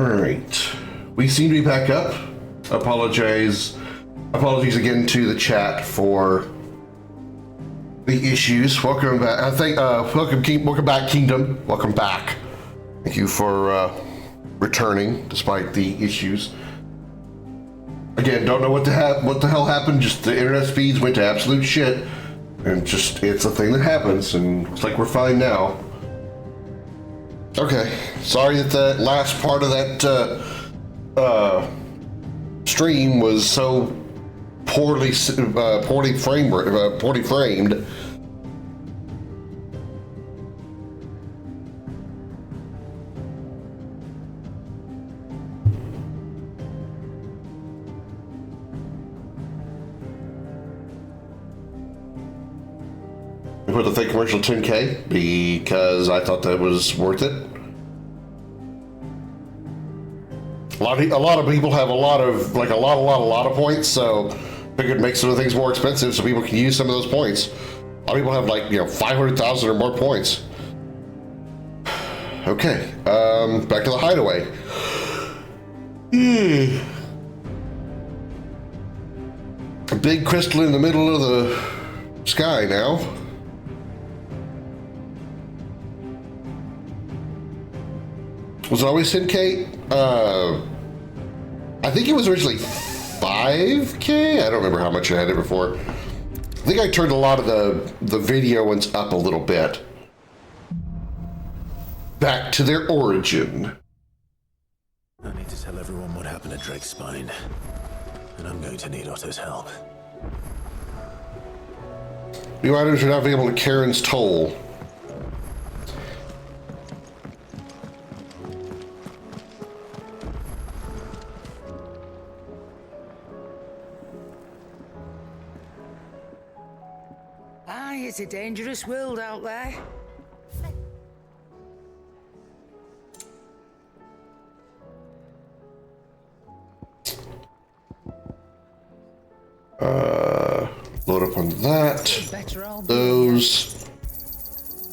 Alright. We seem to be back up. Apologies again to the chat for the issues. Welcome back. Welcome back, Kingdom. Welcome back. Thank you for returning despite the issues. Again, don't know what the hell happened. Just the internet speeds went to absolute shit, and just it's a thing that happens. And looks like we're fine now. Okay, sorry that the last part of that stream was so poorly framed. We put the fake commercial 10K because I thought that was worth it. A lot of people have a lot of points, so figured make some of the things more expensive so people can use some of those points. A lot of people have 500,000 or more points. Okay, back to the hideaway. A big crystal in the middle of the sky now. Was it always 10K? I think it was originally 5K? I don't remember how much I had it before. I think I turned a lot of the video ones up a little bit. Back to their origin. I need to tell everyone what happened at Drake's Spine. And I'm going to need Otto's help. New items are now available at Karen's Toll. It's a dangerous world out there. Load up on that. Those.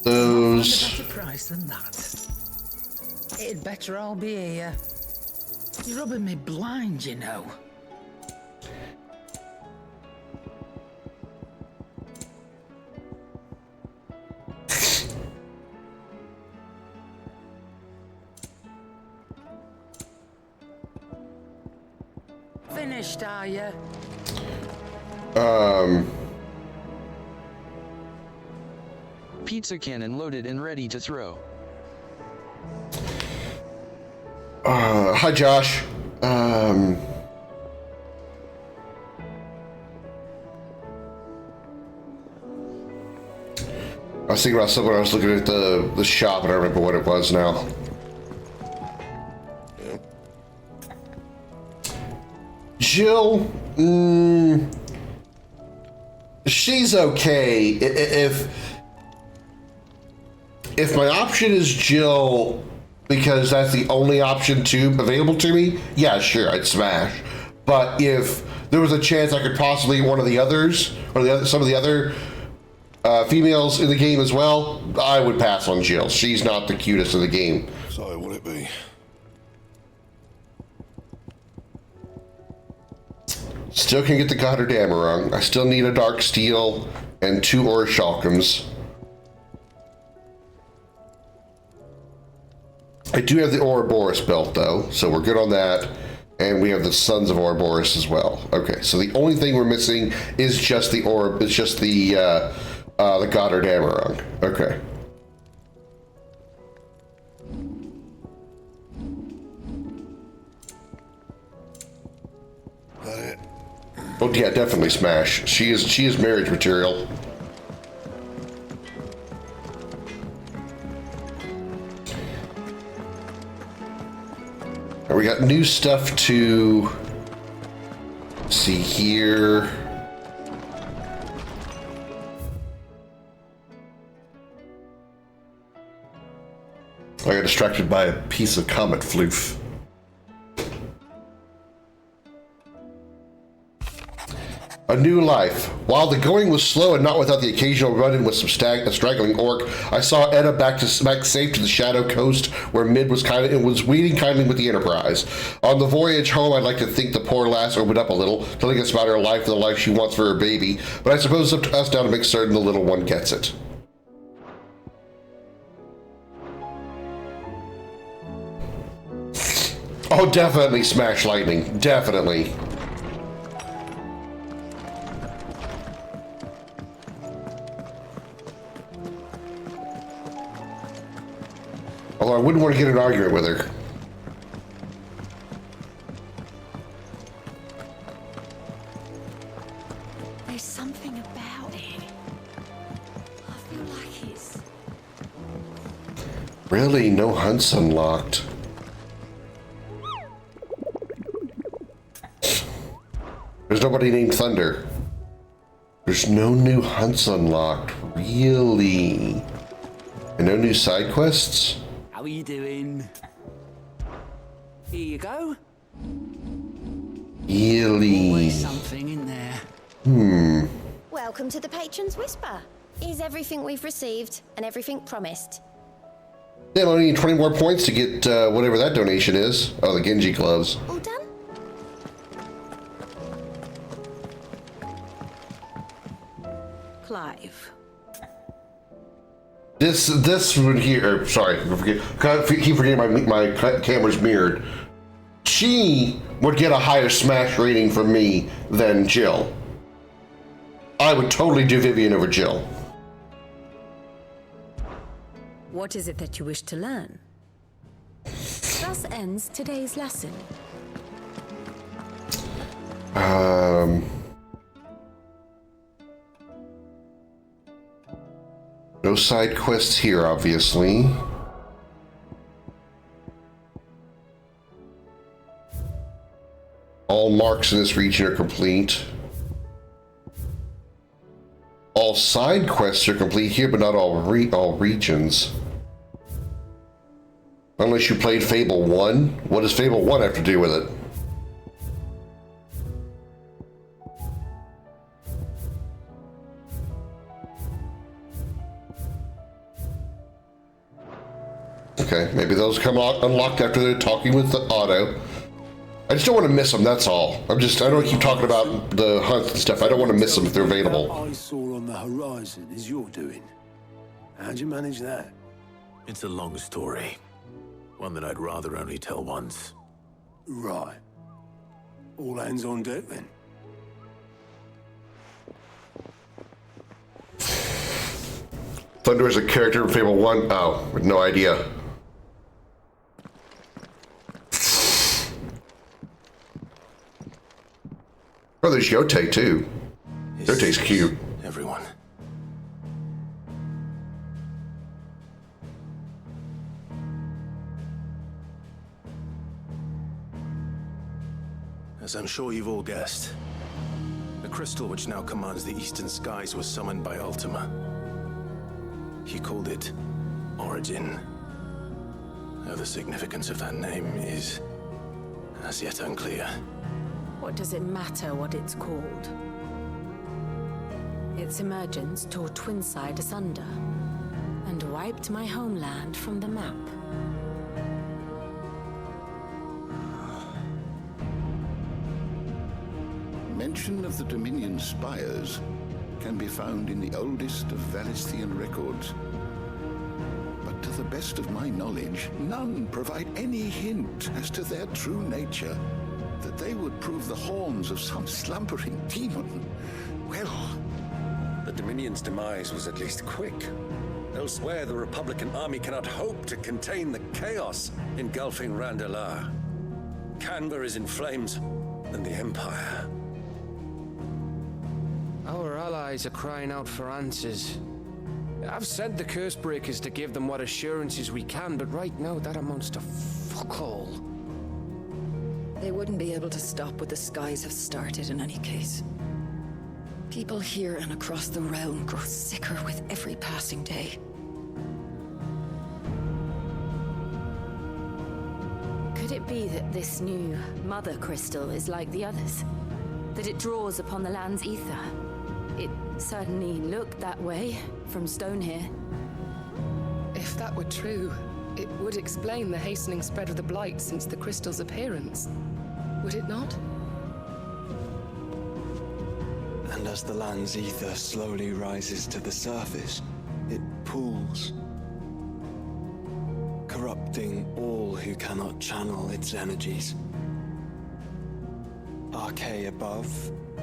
Better price than that. It'd better all be here. You're rubbing me blind, you know. Finished, are you? Pizza cannon loaded and ready to throw. Hi, Josh. I was thinking about something when I was looking at the shop, and I don't remember what it was now. Jill, she's okay. If my option is Jill because that's the only option available to me, yeah, sure, I'd smash. But if there was a chance I could possibly get one of the others or some of the other females in the game as well, I would pass on Jill. She's not the cutest in the game. So what would it be? Still can get the Goddard Amarung. I still need a Dark Steel and 2 Orichalcums. I do have the Ouroboros belt though, so we're good on that. And we have the Sons of Ouroboros as well. Okay, so the only thing we're missing is just the Goddard Amarung. Okay. That it? Oh yeah, definitely smash. She is marriage material. We got new stuff to see here. I got distracted by a piece of comet floof. A new life. While the going was slow and not without the occasional run-in with some straggling orc, I saw Edda back safe to the Shadow Coast, where Mid was weeding kindly with the Enterprise. On the voyage home, I'd like to think the poor lass opened up a little, telling us about her life and the life she wants for her baby, but I suppose it's up to us now to make certain the little one gets it. Oh, definitely Smash Lightning. Definitely. Although I wouldn't want to get in an argument with her. There's something about it. I feel like it's... Really? No hunts unlocked. There's nobody named Thunder. There's no new hunts unlocked. Really? And no new side quests? How are you doing? Here you go. Really? Always something in there. Welcome to the Patron's Whisper. Is everything we've received and everything promised? Yeah, I need 20 more points to get whatever that donation is. Oh, the Genji gloves. All done? Clive. This one here, sorry, I keep forgetting my camera's mirrored. She would get a higher smash rating from me than Jill. I would totally do Vivian over Jill. What is it that you wish to learn? Thus ends today's lesson. No side quests here, obviously. All marks in this region are complete. All side quests are complete here, but not all regions. Unless you played Fable 1. What does Fable 1 have to do with it? Okay, maybe those come unlocked after they're talking with the auto. I just don't want to miss them, that's all. I don't keep talking about the hunts and stuff. I don't want to miss them if they're available. That I saw on the horizon is your doing. How'd you manage that? It's a long story. One that I'd rather only tell once. Right. All hands on deck then. Thunder is a character in Fable 1? Oh, with no idea. Oh, there's Yote too. Yote's cute. Everyone. As I'm sure you've all guessed, the crystal which now commands the eastern skies was summoned by Ultima. He called it Origin. Though the significance of that name is as yet unclear. What does it matter what it's called? Its emergence tore Twinside asunder and wiped my homeland from the map. Mention of the Dominion spires can be found in the oldest of Valisthian records. But to the best of my knowledge, none provide any hint as to their true nature. That they would prove the horns of some slumbering demon. Well, the Dominion's demise was at least quick. Elsewhere, the Republican army cannot hope to contain the chaos engulfing Randalar. Canberra is in flames, and the Empire. Our allies are crying out for answers. I've sent the curse breakers to give them what assurances we can, but right now that amounts to fuck all. They wouldn't be able to stop what the skies have started in any case. People here and across the realm grow sicker with every passing day. Could it be that this new Mother Crystal is like the others? that it draws upon the land's ether. It certainly looked that way from stone here. If that were true, it would explain the hastening spread of the blight since the crystal's appearance. Would it not? And as the land's ether slowly rises to the surface, it pools, corrupting all who cannot channel its energies. Archay above,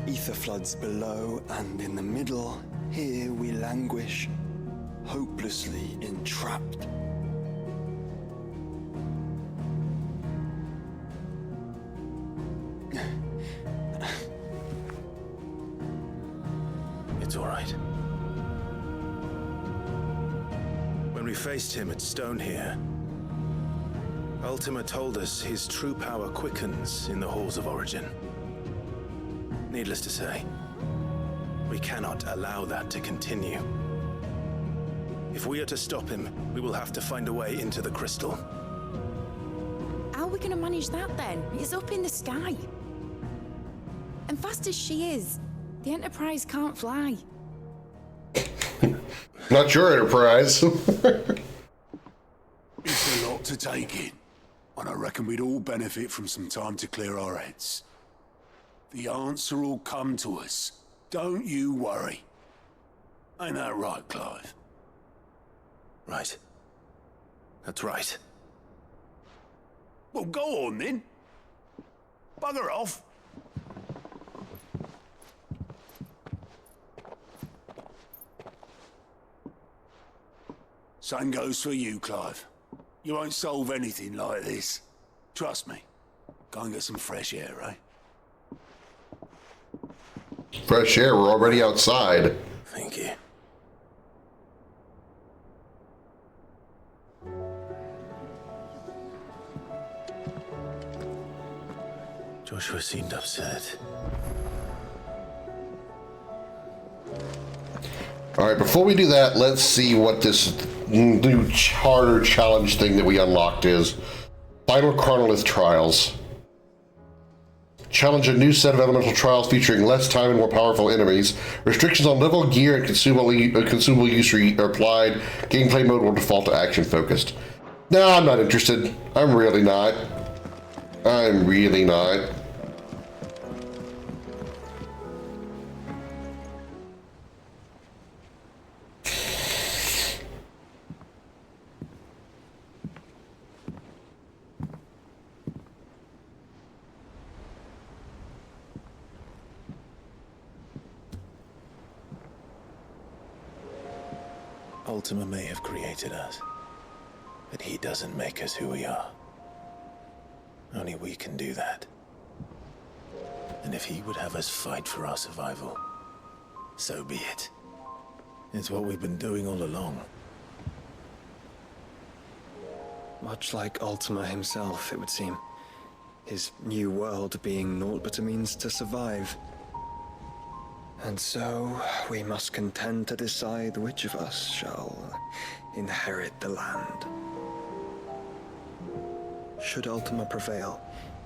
ether floods below, and in the middle, here we languish, hopelessly entrapped. It's all right. When we faced him at Stone here, Ultima told us his true power quickens in the halls of origin. Needless to say, we cannot allow that to continue. If we are to stop him, we will have to find a way into the crystal. How are we gonna manage that then? It's up in the sky. And fast as she is, the Enterprise can't fly. Not your Enterprise. It's a lot to take in, and I reckon we'd all benefit from some time to clear our heads. The answer will come to us. Don't you worry. Ain't that right, Clive? Right. That's right. Well, go on then. Bugger off. Same goes for you, Clive. You won't solve anything like this. Trust me. Go and get some fresh air, eh? Fresh air, we're already outside. Thank you. Joshua seemed upset. All right, before we do that, let's see what this new harder challenge thing that we unlocked is. Final Chronolith Trials. Challenge a new set of elemental trials featuring less time and more powerful enemies. Restrictions on level, gear, and consumable use are applied. Gameplay mode will default to action focused. No, I'm not interested. I'm really not. I'm really not. Ultima may have created us, but he doesn't make us who we are. Only we can do that. And if he would have us fight for our survival, so be it. It's what we've been doing all along. Much like Ultima himself, it would seem. His new world being naught but a means to survive. And so, we must contend to decide which of us shall inherit the land. Should Ultima prevail,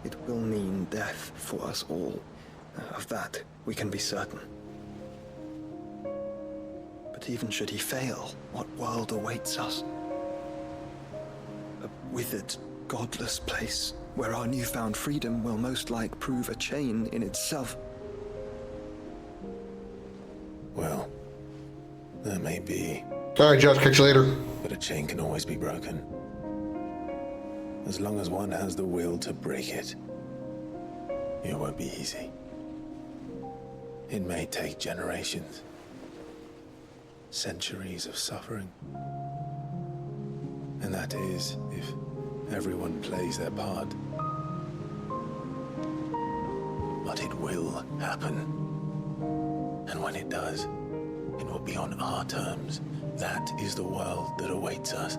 it will mean death for us all. Of that, we can be certain. But even should he fail, what world awaits us? A withered, godless place where our newfound freedom will most like prove a chain in itself. Well, that may be. All right, Josh, catch you later. But a chain can always be broken. As long as one has the will to break it, it won't be easy. It may take generations, centuries of suffering. And that is if everyone plays their part. But it will happen. And when it does, it will be on our terms. That is the world that awaits us.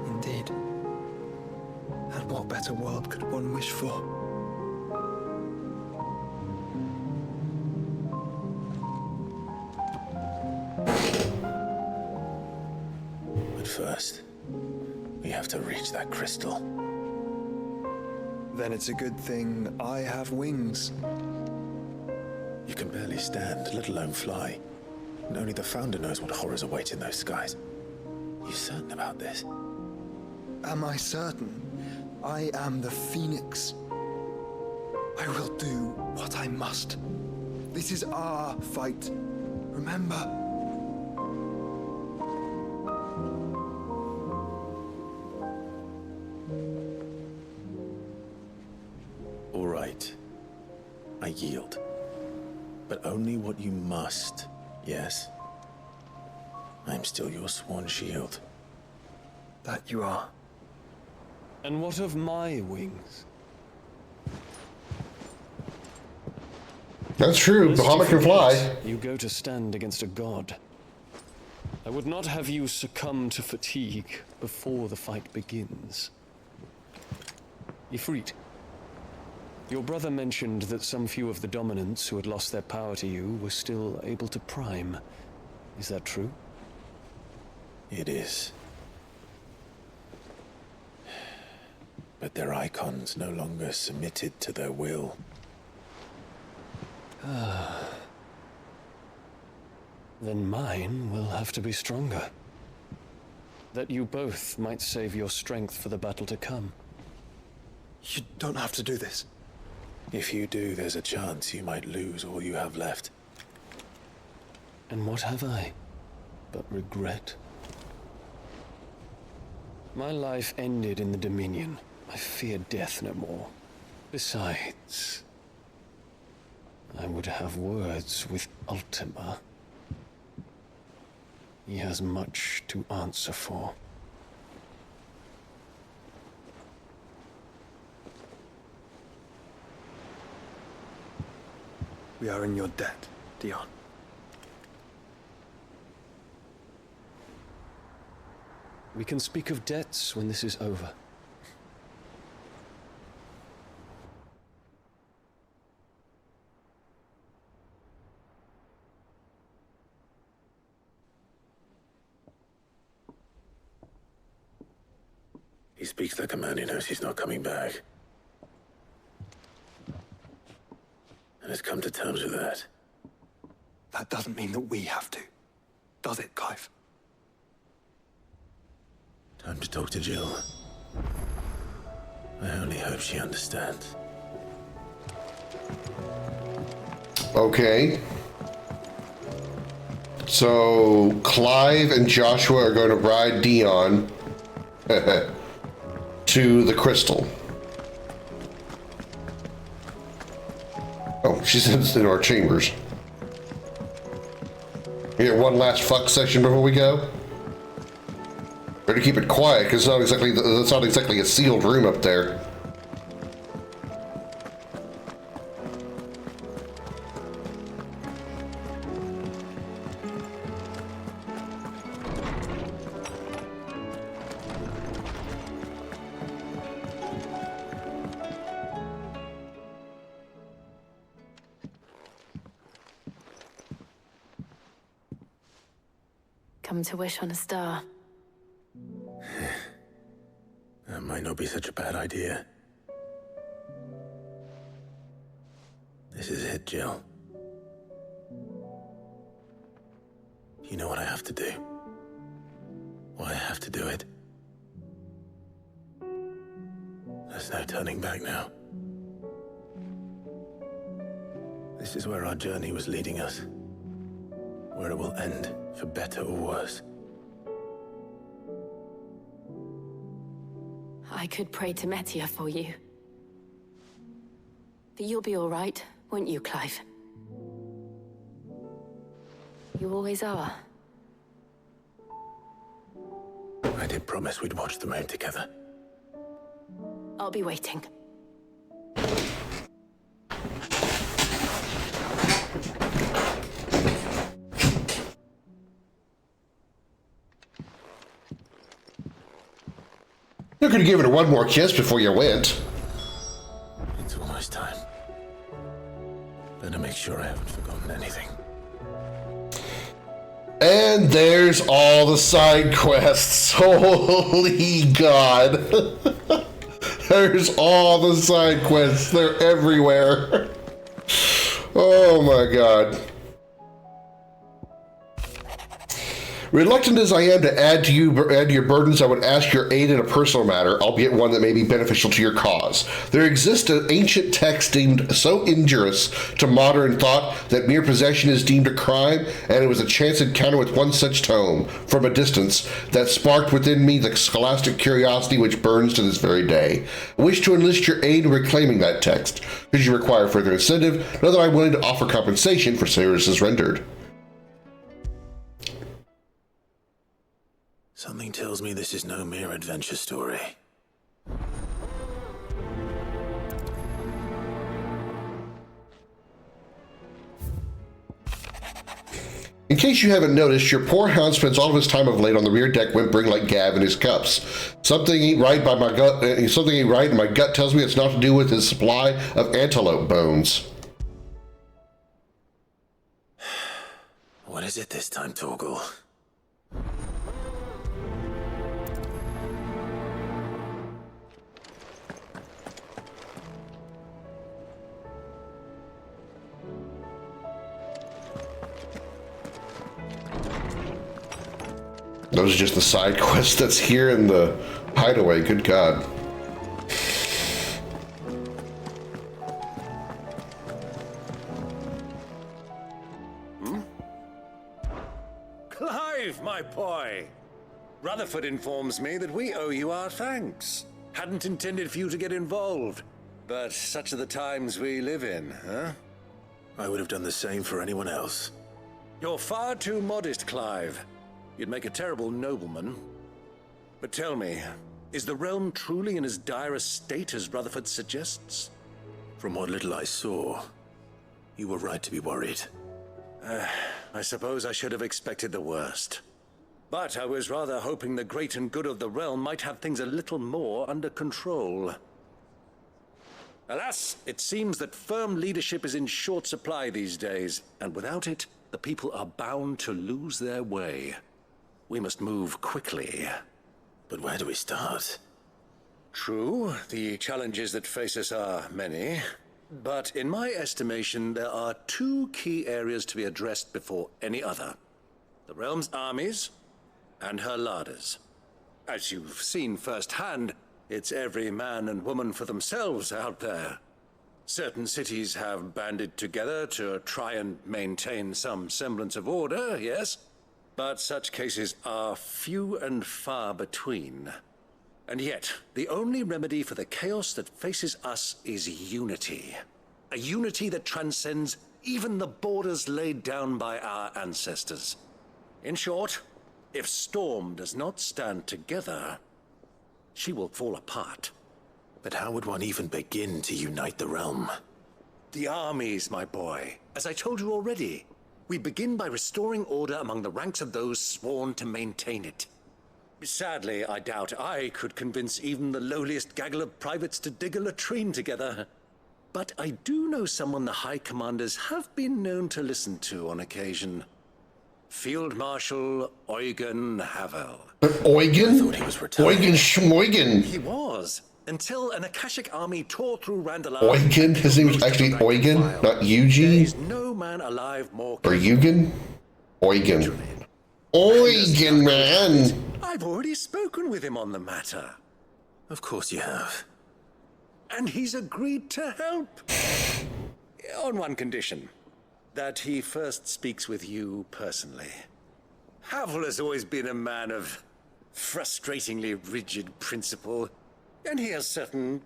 Indeed. And what better world could one wish for? But first, we have to reach that crystal. Then it's a good thing I have wings. You can barely stand, let alone fly. And only the Founder knows what horrors await in those skies. You certain about this? Am I certain? I am the Phoenix. I will do what I must. This is our fight. Remember? All right. I yield. But only what you must, yes? I'm still your sworn shield. That you are. And what of my wings? That's true. Bahamut can fly. You go to stand against a god. I would not have you succumb to fatigue before the fight begins. Ifrit, your brother mentioned that some few of the dominants who had lost their power to you were still able to prime. Is that true? It is. But their icons no longer submitted to their will. Then mine will have to be stronger. That you both might save your strength for the battle to come. You don't have to do this. If you do, there's a chance you might lose all you have left. And what have I but regret? My life ended in the Dominion. I fear death no more. Besides, I would have words with Ultima. He has much to answer for. We are in your debt, Dion. We can speak of debts when this is over. He speaks like a man who knows he's not coming back. And has come to terms with that. That doesn't mean that we have to, does it, Clive? Time to talk to Jill. I only hope she understands. Okay. So Clive and Joshua are going to ride Dion to the crystal. Oh, she's in our chambers. We get one last fuck session before we go. Better keep it quiet, because it's not exactly a sealed room up there. Come to wish on a star. That might not be such a bad idea. This is it, Jill. You know what I have to do. Why I have to do it. There's no turning back now. This is where our journey was leading us. Where it will end, for better or worse. I could pray to Metia for you. But you'll be all right, won't you, Clive? You always are. I did promise we'd watch the moon together. I'll be waiting. You could have given her one more kiss before you went. It's almost time. Better make sure I haven't forgotten anything. And there's all the side quests. Holy God. There's all the side quests. They're everywhere. Oh my god. Reluctant as I am to add to your burdens, I would ask your aid in a personal matter, albeit one that may be beneficial to your cause. There exists an ancient text deemed so injurious to modern thought that mere possession is deemed a crime, and it was a chance encounter with one such tome, from a distance, that sparked within me the scholastic curiosity which burns to this very day. I wish to enlist your aid in reclaiming that text. Should you require further incentive, know that I'm willing to offer compensation for services rendered. Something tells me this is no mere adventure story. In case you haven't noticed, your poor hound spends all of his time of late on the rear deck whimpering like Gav in his cups. Something ain't right by my gut. Something ain't right, and my gut tells me it's not to do with his supply of antelope bones. What is it this time, Torgal? Those are just the side quests that's here in the hideaway. Good God. Clive, my boy! Rutherford informs me that we owe you our thanks. Hadn't intended for you to get involved, but such are the times we live in, huh? I would have done the same for anyone else. You're far too modest, Clive. You'd make a terrible nobleman. But tell me, is the realm truly in as dire a state as Rutherford suggests? From what little I saw, you were right to be worried. I suppose I should have expected the worst. But I was rather hoping the great and good of the realm might have things a little more under control. Alas, it seems that firm leadership is in short supply these days, and without it, the people are bound to lose their way. We must move quickly. But where do we start? True, the challenges that face us are many. But in my estimation, there are two key areas to be addressed before any other. The realm's armies and her larders. As you've seen firsthand, it's every man and woman for themselves out there. Certain cities have banded together to try and maintain some semblance of order, yes? But such cases are few and far between. And yet, the only remedy for the chaos that faces us is unity. A unity that transcends even the borders laid down by our ancestors. In short, if Storm does not stand together, she will fall apart. But how would one even begin to unite the realm? The armies, my boy. As I told you already, we begin by restoring order among the ranks of those sworn to maintain it. Sadly, I doubt I could convince even the lowliest gaggle of privates to dig a latrine together. But I do know someone the High Commanders have been known to listen to on occasion. Field Marshal Eugen Havel. Eugen? I thought he was retired. Eugen Schmoigen. He was, until an Akashic army tore through Randalar. Eugen? His name was actually Eugen, not Eugene? There is no man alive more... Or Eugen? Eugen. Eugen, man! I've already spoken with him on the matter. Of course you have. And he's agreed to help. On one condition. That he first speaks with you personally. Havel has always been a man of frustratingly rigid principle, and he has certain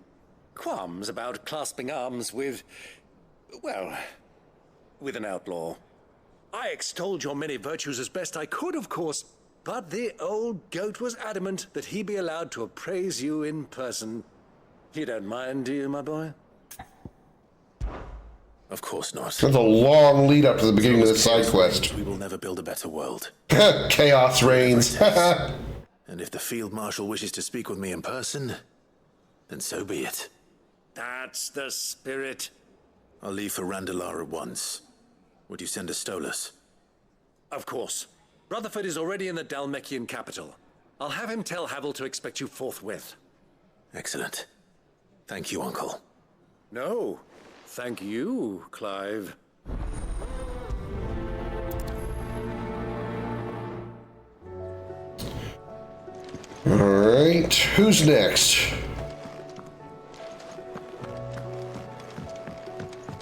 qualms about clasping arms with, well, with an outlaw. I extolled your many virtues as best I could, of course, but the old goat was adamant that he be allowed to appraise you in person. You don't mind, do you, my boy? Of course not. That's a long lead up to the beginning of the side quest. We will never build a better world. Chaos reigns. And if the Field Marshal wishes to speak with me in person, then so be it. That's the spirit. I'll leave for Randalar at once. Would you send a Stolas? Of course. Rutherford is already in the Dalmekian capital. I'll have him tell Havel to expect you forthwith. Excellent. Thank you, Uncle. No, thank you, Clive. Alright, who's next?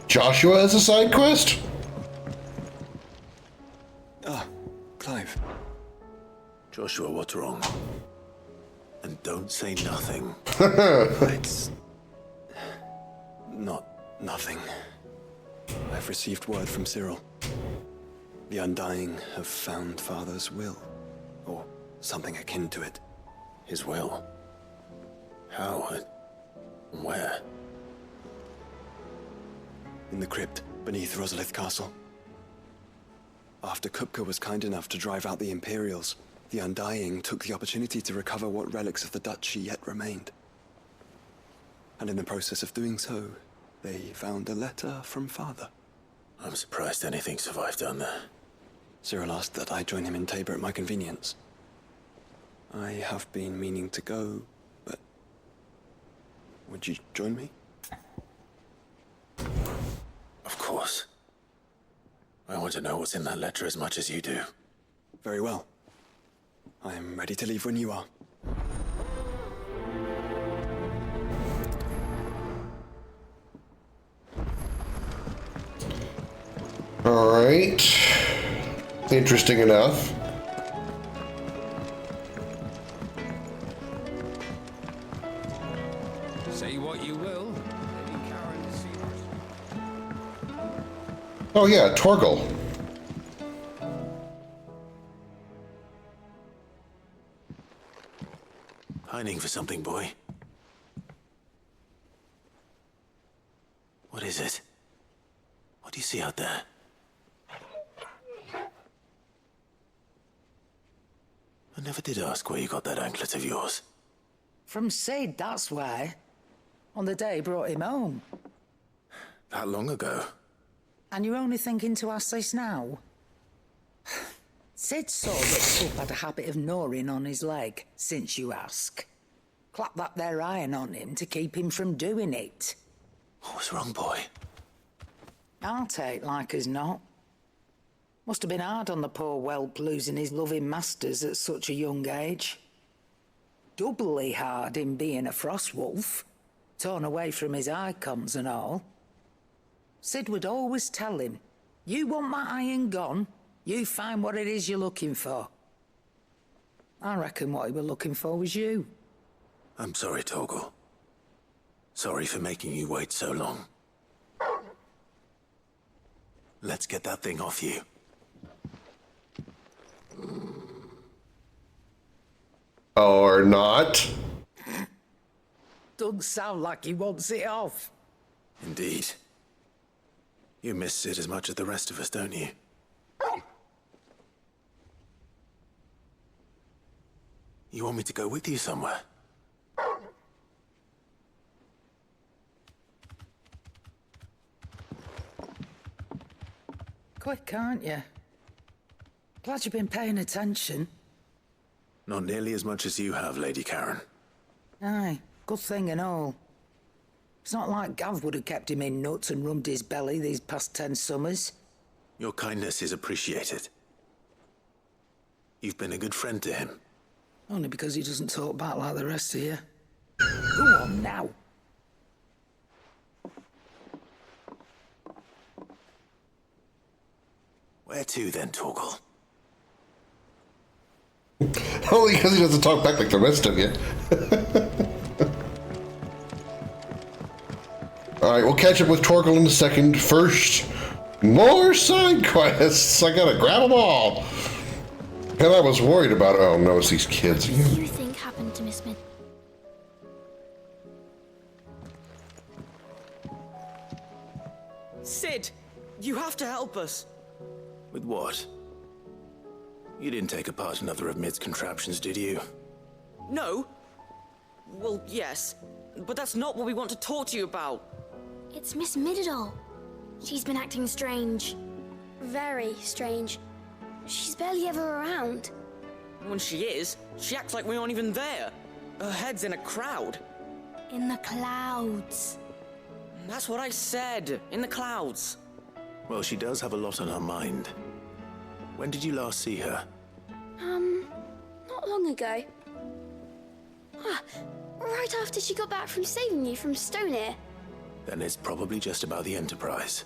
Joshua has a side quest? Ah, Clive. Joshua, what's wrong? And don't say nothing. It's not nothing. I've received word from Cyril. The Undying have found Father's will, or something akin to it. His will? How? Where? In the crypt beneath Rosalith Castle. After Kupka was kind enough to drive out the Imperials, the Undying took the opportunity to recover what relics of the Duchy yet remained. And in the process of doing so, they found a letter from Father. I'm surprised anything survived down there. Cyril asked that I join him in Tabor at my convenience. I have been meaning to go, but... would you join me? Of course. I want to know what's in that letter as much as you do. Very well. I am ready to leave when you are. Alright. Interesting enough. Say what you will. Lady Karen seems... Oh yeah, Torgal. Pining for something, boy. What is it? What do you see out there? I never did ask where you got that anklet of yours. From Sid, that's why. On the day he brought him home. That long ago? And you're only thinking to ask this now? Sid saw that Pup had a habit of gnawing on his leg, since you ask. Clap that there iron on him to keep him from doing it. What was wrong, boy? I'll take like as not. Must have been hard on the poor whelp losing his loving masters at such a young age. Doubly hard in being a frost wolf, torn away from his icons and all. Sid would always tell him, you want that iron gone, you find what it is you're looking for. I reckon what he were looking for was you. I'm sorry, Torgal. Sorry for making you wait so long. Let's get that thing off you. Or not. Doesn't sound like he wants it off. Indeed. You miss Sid as much as the rest of us, don't you? You want me to go with you somewhere? Quick, aren't you? Glad you've been paying attention. Not nearly as much as you have, Lady Karen. Aye, good thing and all. It's not like Gav would have kept him in nuts and rubbed his belly these past 10 summers. Your kindness is appreciated. You've been a good friend to him. Only because he doesn't talk back like the rest of you. Go on now. Where to then, Torgal? Only because he doesn't talk back like the rest of you. Alright, we'll catch up with Torgal in a second. First, more side quests. I gotta grab them all. And I was worried about, oh no, it's these kids What do again. you think happened to Miss Mid? Sid, you have to help us. With what? You didn't take apart another of Mid's contraptions, did you? No. Well, yes, but that's not what we want to talk to you about. It's Miss Midadol. She's been acting strange. Very strange. She's barely ever around. When she is, she acts like we aren't even there. Her head's in a crowd. In the clouds. That's what I said. In the clouds. Well, she does have a lot on her mind. When did you last see her? Not long ago. Ah, right after she got back from saving you from Stonehenge. Then it's probably just about the Enterprise.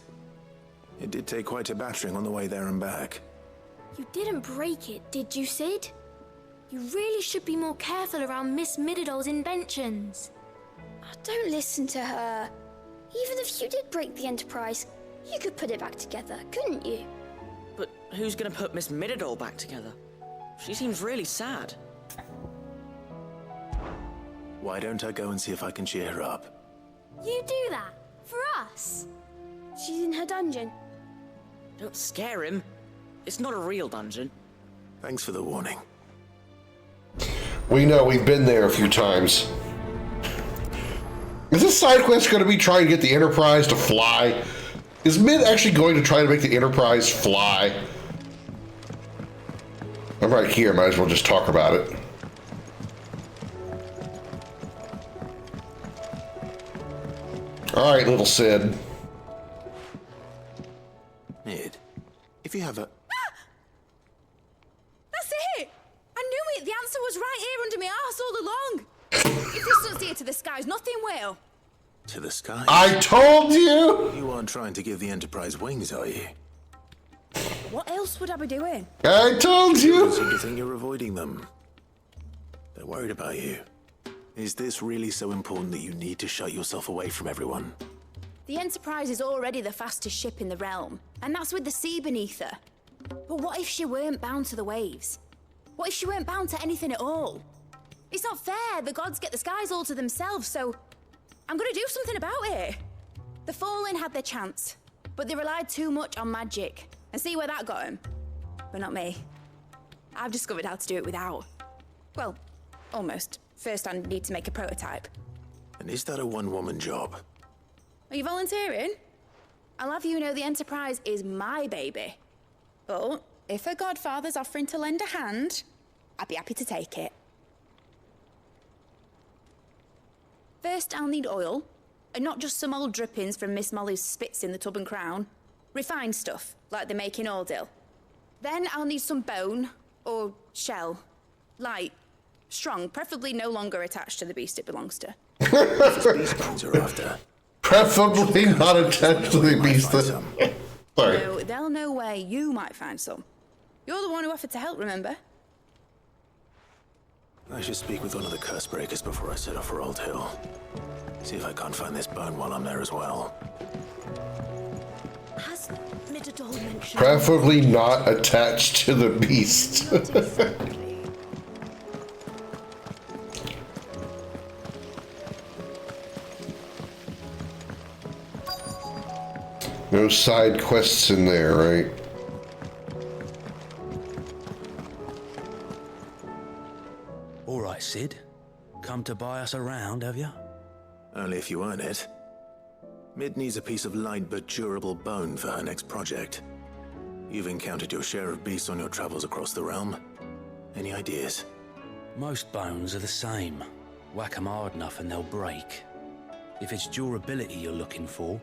It did take quite a battering on the way there and back. You didn't break it, did you, Sid? You really should be more careful around Miss Mididol's inventions. Oh, don't listen to her. Even if you did break the Enterprise, you could put it back together, couldn't you? But who's gonna put Miss Mididol back together? She seems really sad. Why don't I go and see if I can cheer her up? You do that? For us? She's in her dungeon. Don't scare him. It's not a real dungeon. Thanks for the warning. We know, we've been there a few times. Is this side quest going to be trying to get the Enterprise to fly? Is Mid actually going to try to make the Enterprise fly? I'm right here, might as well just talk about it. Alright, little Sid. Mid, if you have a... That's it! I knew it! The answer was right here under my arse all along! If this doesn't steer to the skies, nothing will! To the sky? I told you! You aren't trying to give the Enterprise wings, are you? What else would I be doing? I told you! You seem to think you're avoiding them. They're worried about you. Is this really so important that you need to shut yourself away from everyone? The Enterprise is already the fastest ship in the realm, and that's with the sea beneath her. But what if she weren't bound to the waves? What if she weren't bound to anything at all? It's not fair. The gods get the skies all to themselves, so I'm gonna do something about it. The Fallen had their chance, but they relied too much on magic. And see where that got them? But not me. I've discovered how to do it without. Well, almost. First, I need to make a prototype. And is that a one-woman job? Are you volunteering? I'll have you know the Enterprise is my baby. But if her godfather's offering to lend a hand, I'd be happy to take it. First, I'll need oil, and not just some old drippings from Miss Molly's spits in the Tub and Crown. Refined stuff, like they make in Ordil. Then I'll need some bone, or shell. Light, strong, preferably no longer attached to the beast it belongs to. These bones are after. Preferably not attached to the beast. Sorry. No, they'll know where you might find some. You're the one who offered to help, remember? I should speak with one of the curse breakers before I set off for Old Hill. See if I can't find this bone while I'm there as well. Has Mididol mentioned... Preferably not attached to the beast. No side quests in there, right? All right, Sid. Come to buy us around, have you? Only if you earn it. Mid needs a piece of light but durable bone for her next project. You've encountered your share of beasts on your travels across the realm. Any ideas? Most bones are the same. Whack 'em hard enough and they'll break. If it's durability you're looking for,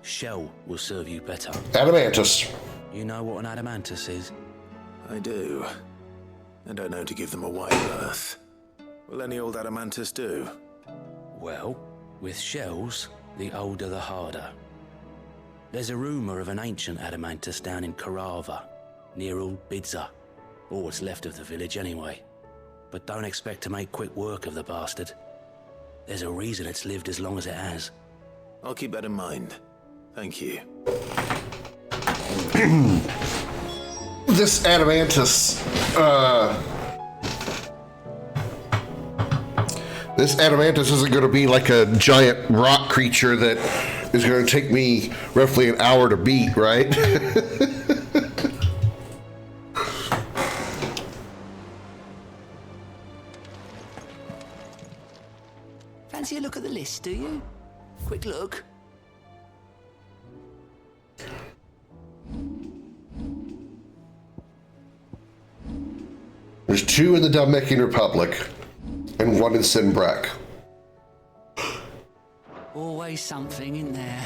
shell will serve you better. Adamantus. You know what an adamantus is? I do. And I know to give them a wide berth. Will any old adamantus do? Well, with shells, the older the harder. There's a rumour of an ancient adamantus down in Karava, near Old Bidza, or what's left of the village anyway. But don't expect to make quick work of the bastard. There's a reason it's lived as long as it has. I'll keep that in mind. Thank you. This adamantus, this adamantus isn't going to be like a giant rock creature that is going to take me roughly an hour to beat, right? Fancy a look at the list, do you? Quick look. There's 2 in the Dalmekian Republic and 1 in Sinbrak. Always something in there.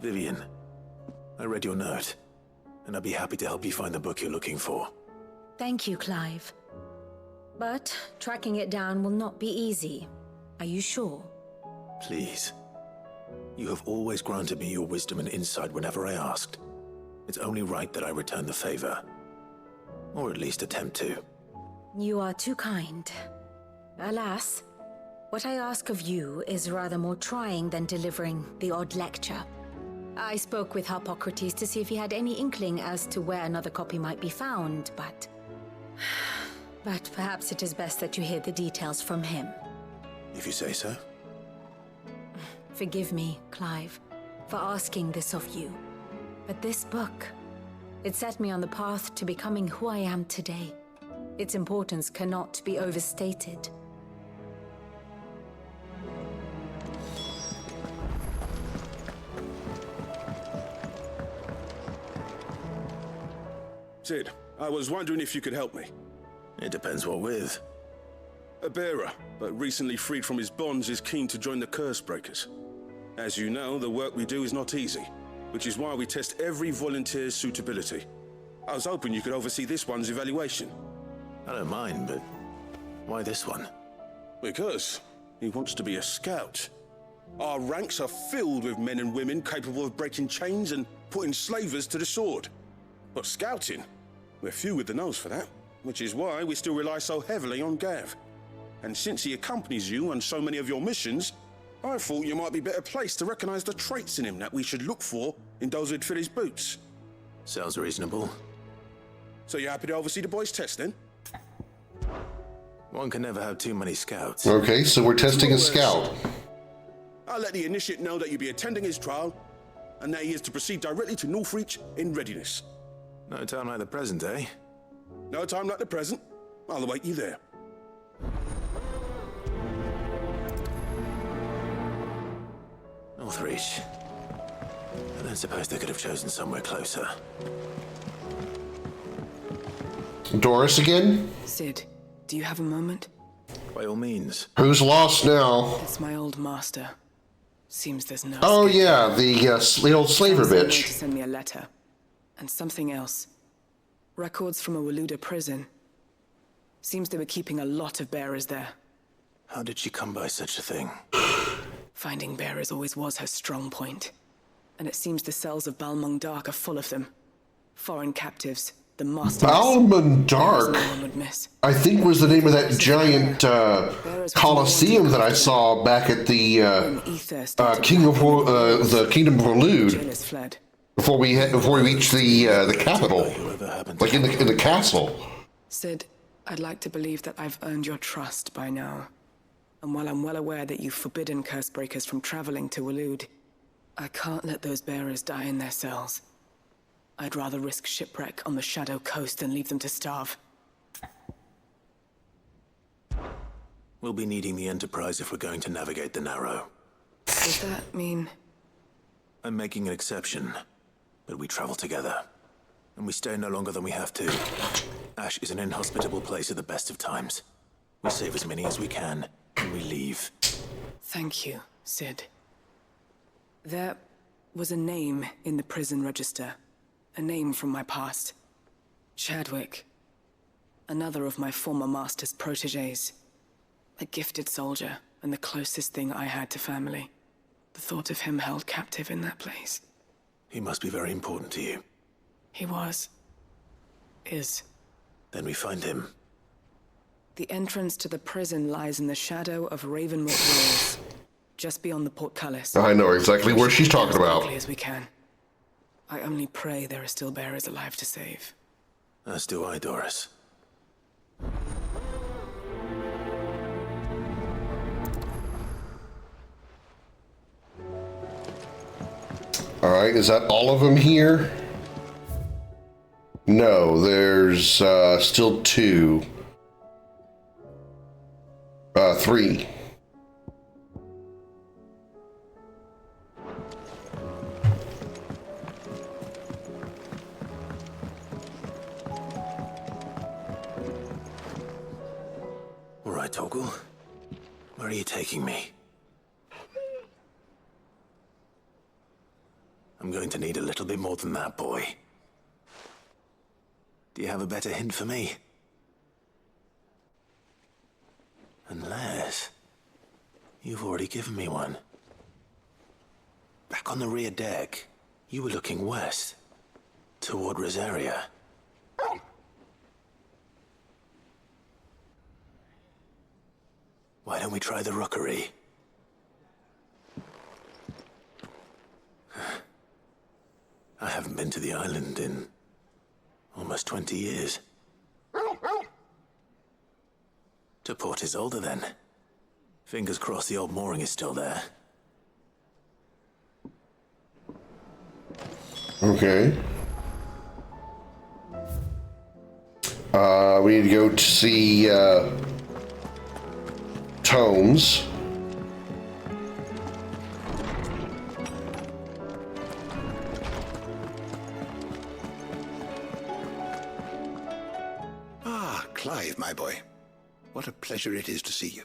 Vivian, I read your note, and I'd be happy to help you find the book you're looking for. Thank you, Clive. But tracking it down will not be easy. Are you sure? Please. You have always granted me your wisdom and insight whenever I asked. It's only right that I return the favor. Or at least attempt to. You are too kind. Alas, what I ask of you is rather more trying than delivering the odd lecture. I spoke with Harpocrates to see if he had any inkling as to where another copy might be found, but perhaps it is best that you hear the details from him. If you say so. Forgive me, Clive, for asking this of you. But this book, it set me on the path to becoming who I am today. Its importance cannot be overstated. Sid, I was wondering if you could help me. It depends what with. A bearer, but recently freed from his bonds, is keen to join the Curse Breakers. As you know, the work we do is not easy, which is why we test every volunteer's suitability. I was hoping you could oversee this one's evaluation. I don't mind, but why this one? Because he wants to be a scout. Our ranks are filled with men and women capable of breaking chains and putting slavers to the sword. But scouting, we're few with the nose for that, which is why we still rely so heavily on Gav. And since he accompanies you on so many of your missions, I thought you might be better placed to recognize the traits in him that we should look for in those who'd fill his boots. Sounds reasonable. So you're happy to oversee the boys' test, then? One can never have too many scouts. Okay, so we're testing a scout. I'll let the initiate know that you'll be attending his trial, and that he is to proceed directly to Northreach in readiness. No time like the present, eh? No time like the present. I'll await you there. Northreach. I don't suppose they could have chosen somewhere closer. Doris again? Sid, do you have a moment? By all means. Who's lost now? It's my old master. Seems there's no Oh escape. yeah, the old slaver Someone to bitch. send me a letter. And something else. Records from a Waluda prison. Seems they were keeping a lot of bearers there. How did she come by such a thing? Finding bearers always was her strong point. And it seems the cells of Balmung Dark are full of them. Foreign captives, the master. Balmung Dark, No one would miss. I think was the name of that giant coliseum that I saw back at the the Kingdom of Walude. Jailers fled. Before we reached the capital, like in the castle. Sid, I'd like to believe that I've earned your trust by now. And while I'm well aware that you've forbidden curse breakers from traveling to Walude, I can't let those bearers die in their cells. I'd rather risk shipwreck on the Shadow Coast than leave them to starve. We'll be needing the Enterprise if we're going to navigate the Narrow. Does that mean... I'm making an exception, but we travel together. And we stay no longer than we have to. Ash is an inhospitable place at the best of times. We save as many as we can, and we leave. Thank you, Sid. There was a name in the prison register. A name from my past. Chadwick. Another of my former master's protégés. A gifted soldier, and the closest thing I had to family. The thought of him held captive in that place. He must be very important to you. He was. Is. Then we find him. The entrance to the prison lies in the shadow of Ravenwood Walls, just beyond the portcullis. I know exactly where she's talking about. As quickly as we can. I only pray there are still bearers alive to save. As do I, Doris. Alright, is that all of them here? No, there's still two. Three. right, Toggle. Where are you taking me? I'm going to need a little bit more than that, boy. Do you have a better hint for me? Unless... you've already given me one. Back on the rear deck, you were looking west, toward Rosaria. Why don't we try the rookery? I haven't been to the island in almost 20 years. To Port Isolde, then. Fingers crossed the old mooring is still there. Okay. We need to go to see Tomes. Ah, Clive, my boy. What a pleasure it is to see you.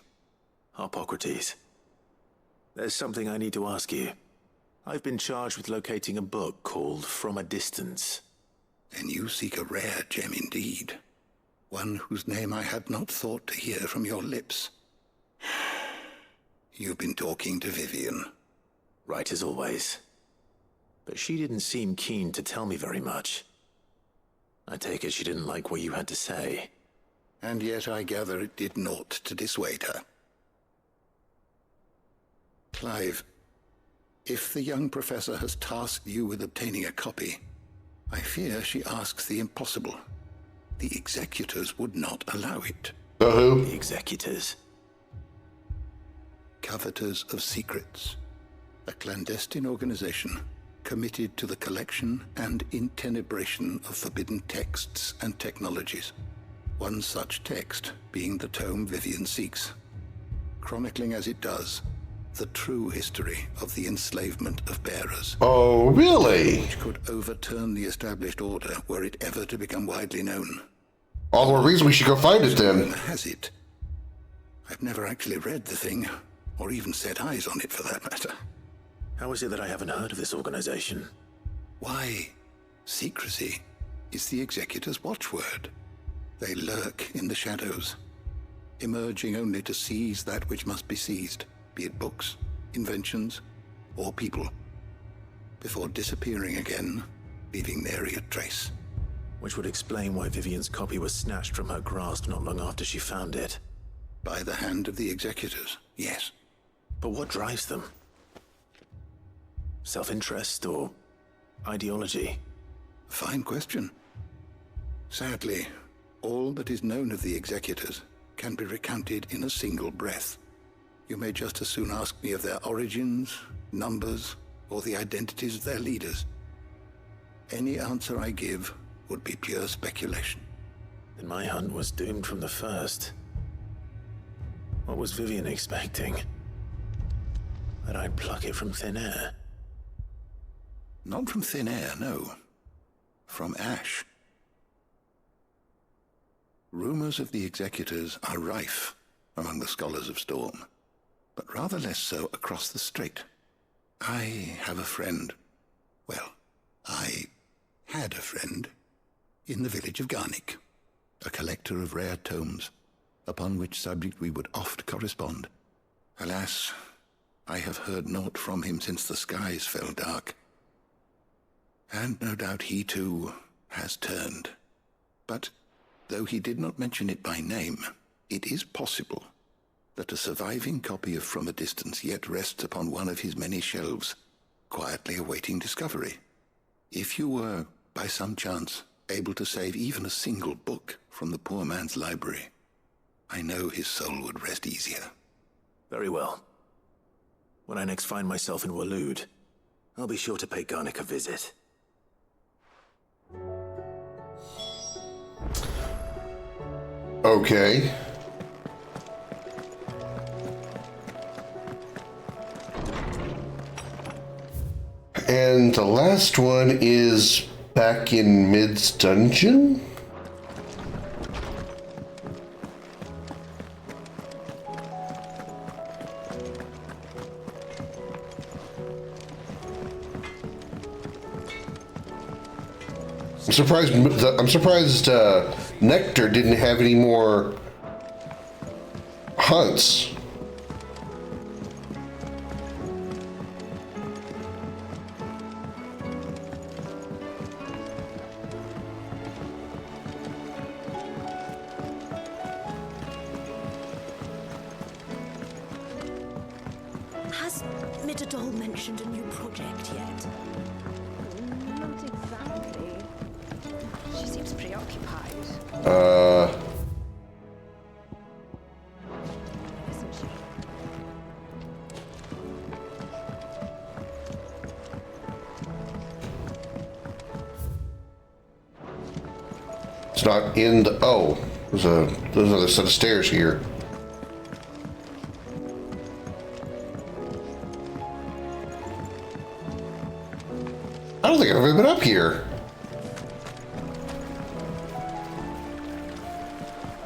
Hippocrates. There's something I need to ask you. I've been charged with locating a book called From a Distance. Then you seek a rare gem indeed. One whose name I had not thought to hear from your lips. You've been talking to Vivian. Right as always. But she didn't seem keen to tell me very much. I take it she didn't like what you had to say. And yet I gather it did naught to dissuade her. Clive, if the young professor has tasked you with obtaining a copy, I fear she asks the impossible. The executors would not allow it. Who? The executors? Coveters of Secrets. A clandestine organization committed to the collection and intenebration of forbidden texts and technologies. One such text being the tome Vivian seeks, chronicling as it does the true history of the enslavement of bearers. Oh, really? Which could overturn the established order were it ever to become widely known. All the more reason we should go find it then. Rumor has it. I've never actually read the thing, or even set eyes on it for that matter. How is it that I haven't heard of this organization? Why, secrecy is the executor's watchword. They lurk in the shadows, emerging only to seize that which must be seized, be it books, inventions, or people, before disappearing again, leaving nary a trace. Which would explain why Vivian's copy was snatched from her grasp not long after she found it. By the hand of the executors, yes. But what drives them? Self-interest or ideology? Fine question. Sadly, all that is known of the executors can be recounted in a single breath. You may just as soon ask me of their origins, numbers, or the identities of their leaders. Any answer I give would be pure speculation. Then my hunt was doomed from the first. What was Vivian expecting? That I'd pluck it from thin air? Not from thin air, no. From ash. Rumors of the executors are rife among the scholars of Storm, but rather less so across the strait. I have a friend. Well, I had a friend in the village of Garnick, a collector of rare tomes, upon which subject we would oft correspond. Alas, I have heard naught from him since the skies fell dark. And no doubt he too has turned. But though he did not mention it by name, it is possible that a surviving copy of From a Distance yet rests upon one of his many shelves, quietly awaiting discovery. If you were, by some chance, able to save even a single book from the poor man's library, I know his soul would rest easier. Very well. When I next find myself in Waloed, I'll be sure to pay Garnick a visit. Okay. And the last one is back in Mid's dungeon? I'm surprised Nectar didn't have any more hunts. Has Midadol mentioned a new project yet? Not exactly. She seems preoccupied. Isn't she? It's not in the... Oh, there's another set of stairs here. I don't think I've ever been up here.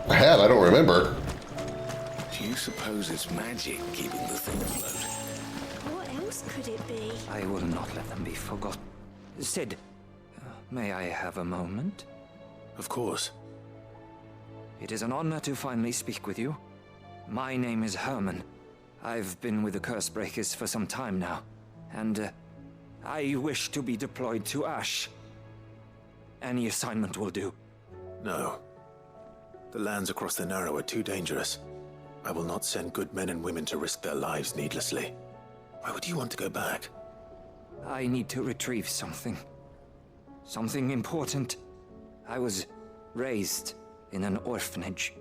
I have, I don't remember. Do you suppose it's magic keeping the thing afloat? What else could it be? I will not let them be forgotten. Sid, may I have a moment? Of course. It is an honor to finally speak with you. My name is Herman. I've been with the Cursebreakers for some time now, and I wish to be deployed to Ash. Any assignment will do. No. The lands across the Narrow are too dangerous. I will not send good men and women to risk their lives needlessly. Why would you want to go back? I need to retrieve something. Something important. I was raised in an orphanage.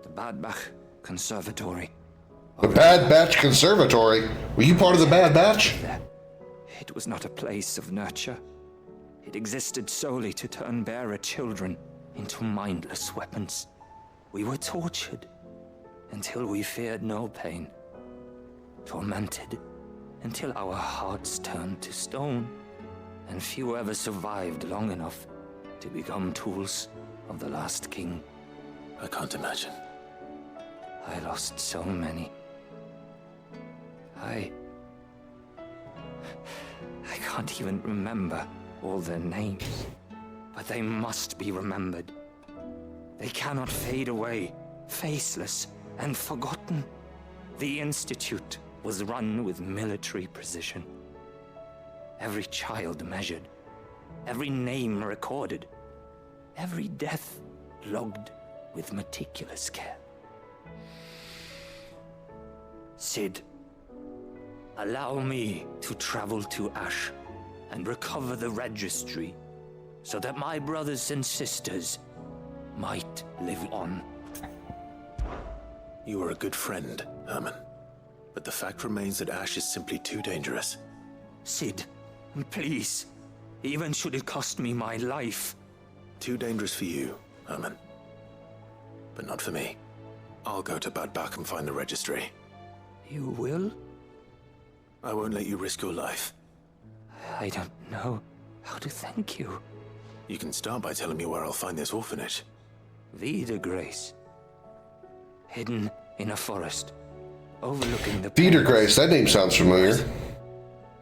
The Bad Batch Conservatory. The Bad Batch Conservatory? Were you part of the Bad Batch? It was not a place of nurture. It existed solely to turn bearer children into mindless weapons. We were tortured until we feared no pain. Tormented until our hearts turned to stone, and few ever survived long enough to become tools of the last king. I can't imagine. I lost so many. I can't even remember all their names, but they must be remembered. They cannot fade away, faceless and forgotten. The Institute was run with military precision. Every child measured, every name recorded, every death logged with meticulous care. Sid, allow me to travel to Ash and recover the registry so that my brothers and sisters might live on. You are a good friend, Herman. But the fact remains that Ash is simply too dangerous. Sid, please, even should it cost me my life. Too dangerous for you, Herman. But not for me. I'll go to Bad Batch and find the registry. You will? I won't let you risk your life. I don't know how to thank you. You can start by telling me where I'll find this orphanage. Vida Grace. Hidden in a forest, overlooking the... Peter Grace, that name sounds familiar.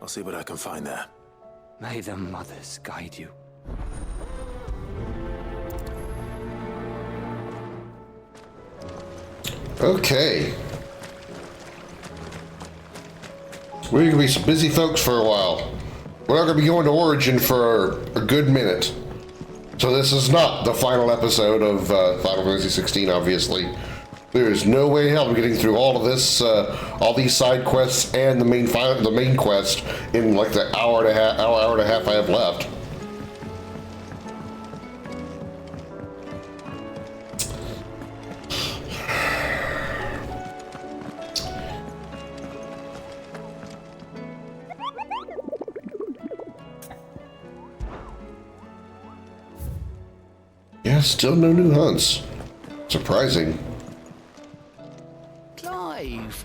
I'll see what I can find there. May the mothers guide you. Okay. We're going to be some busy folks for a while. We're not going to be going to Origin for a good minute. So this is not the final episode of Final Fantasy XVI, obviously. There is no way in hell I'm getting through all of this, all these side quests and the main quest in like the hour and a half I have left. Yeah, still no new hunts. Surprising. Clive,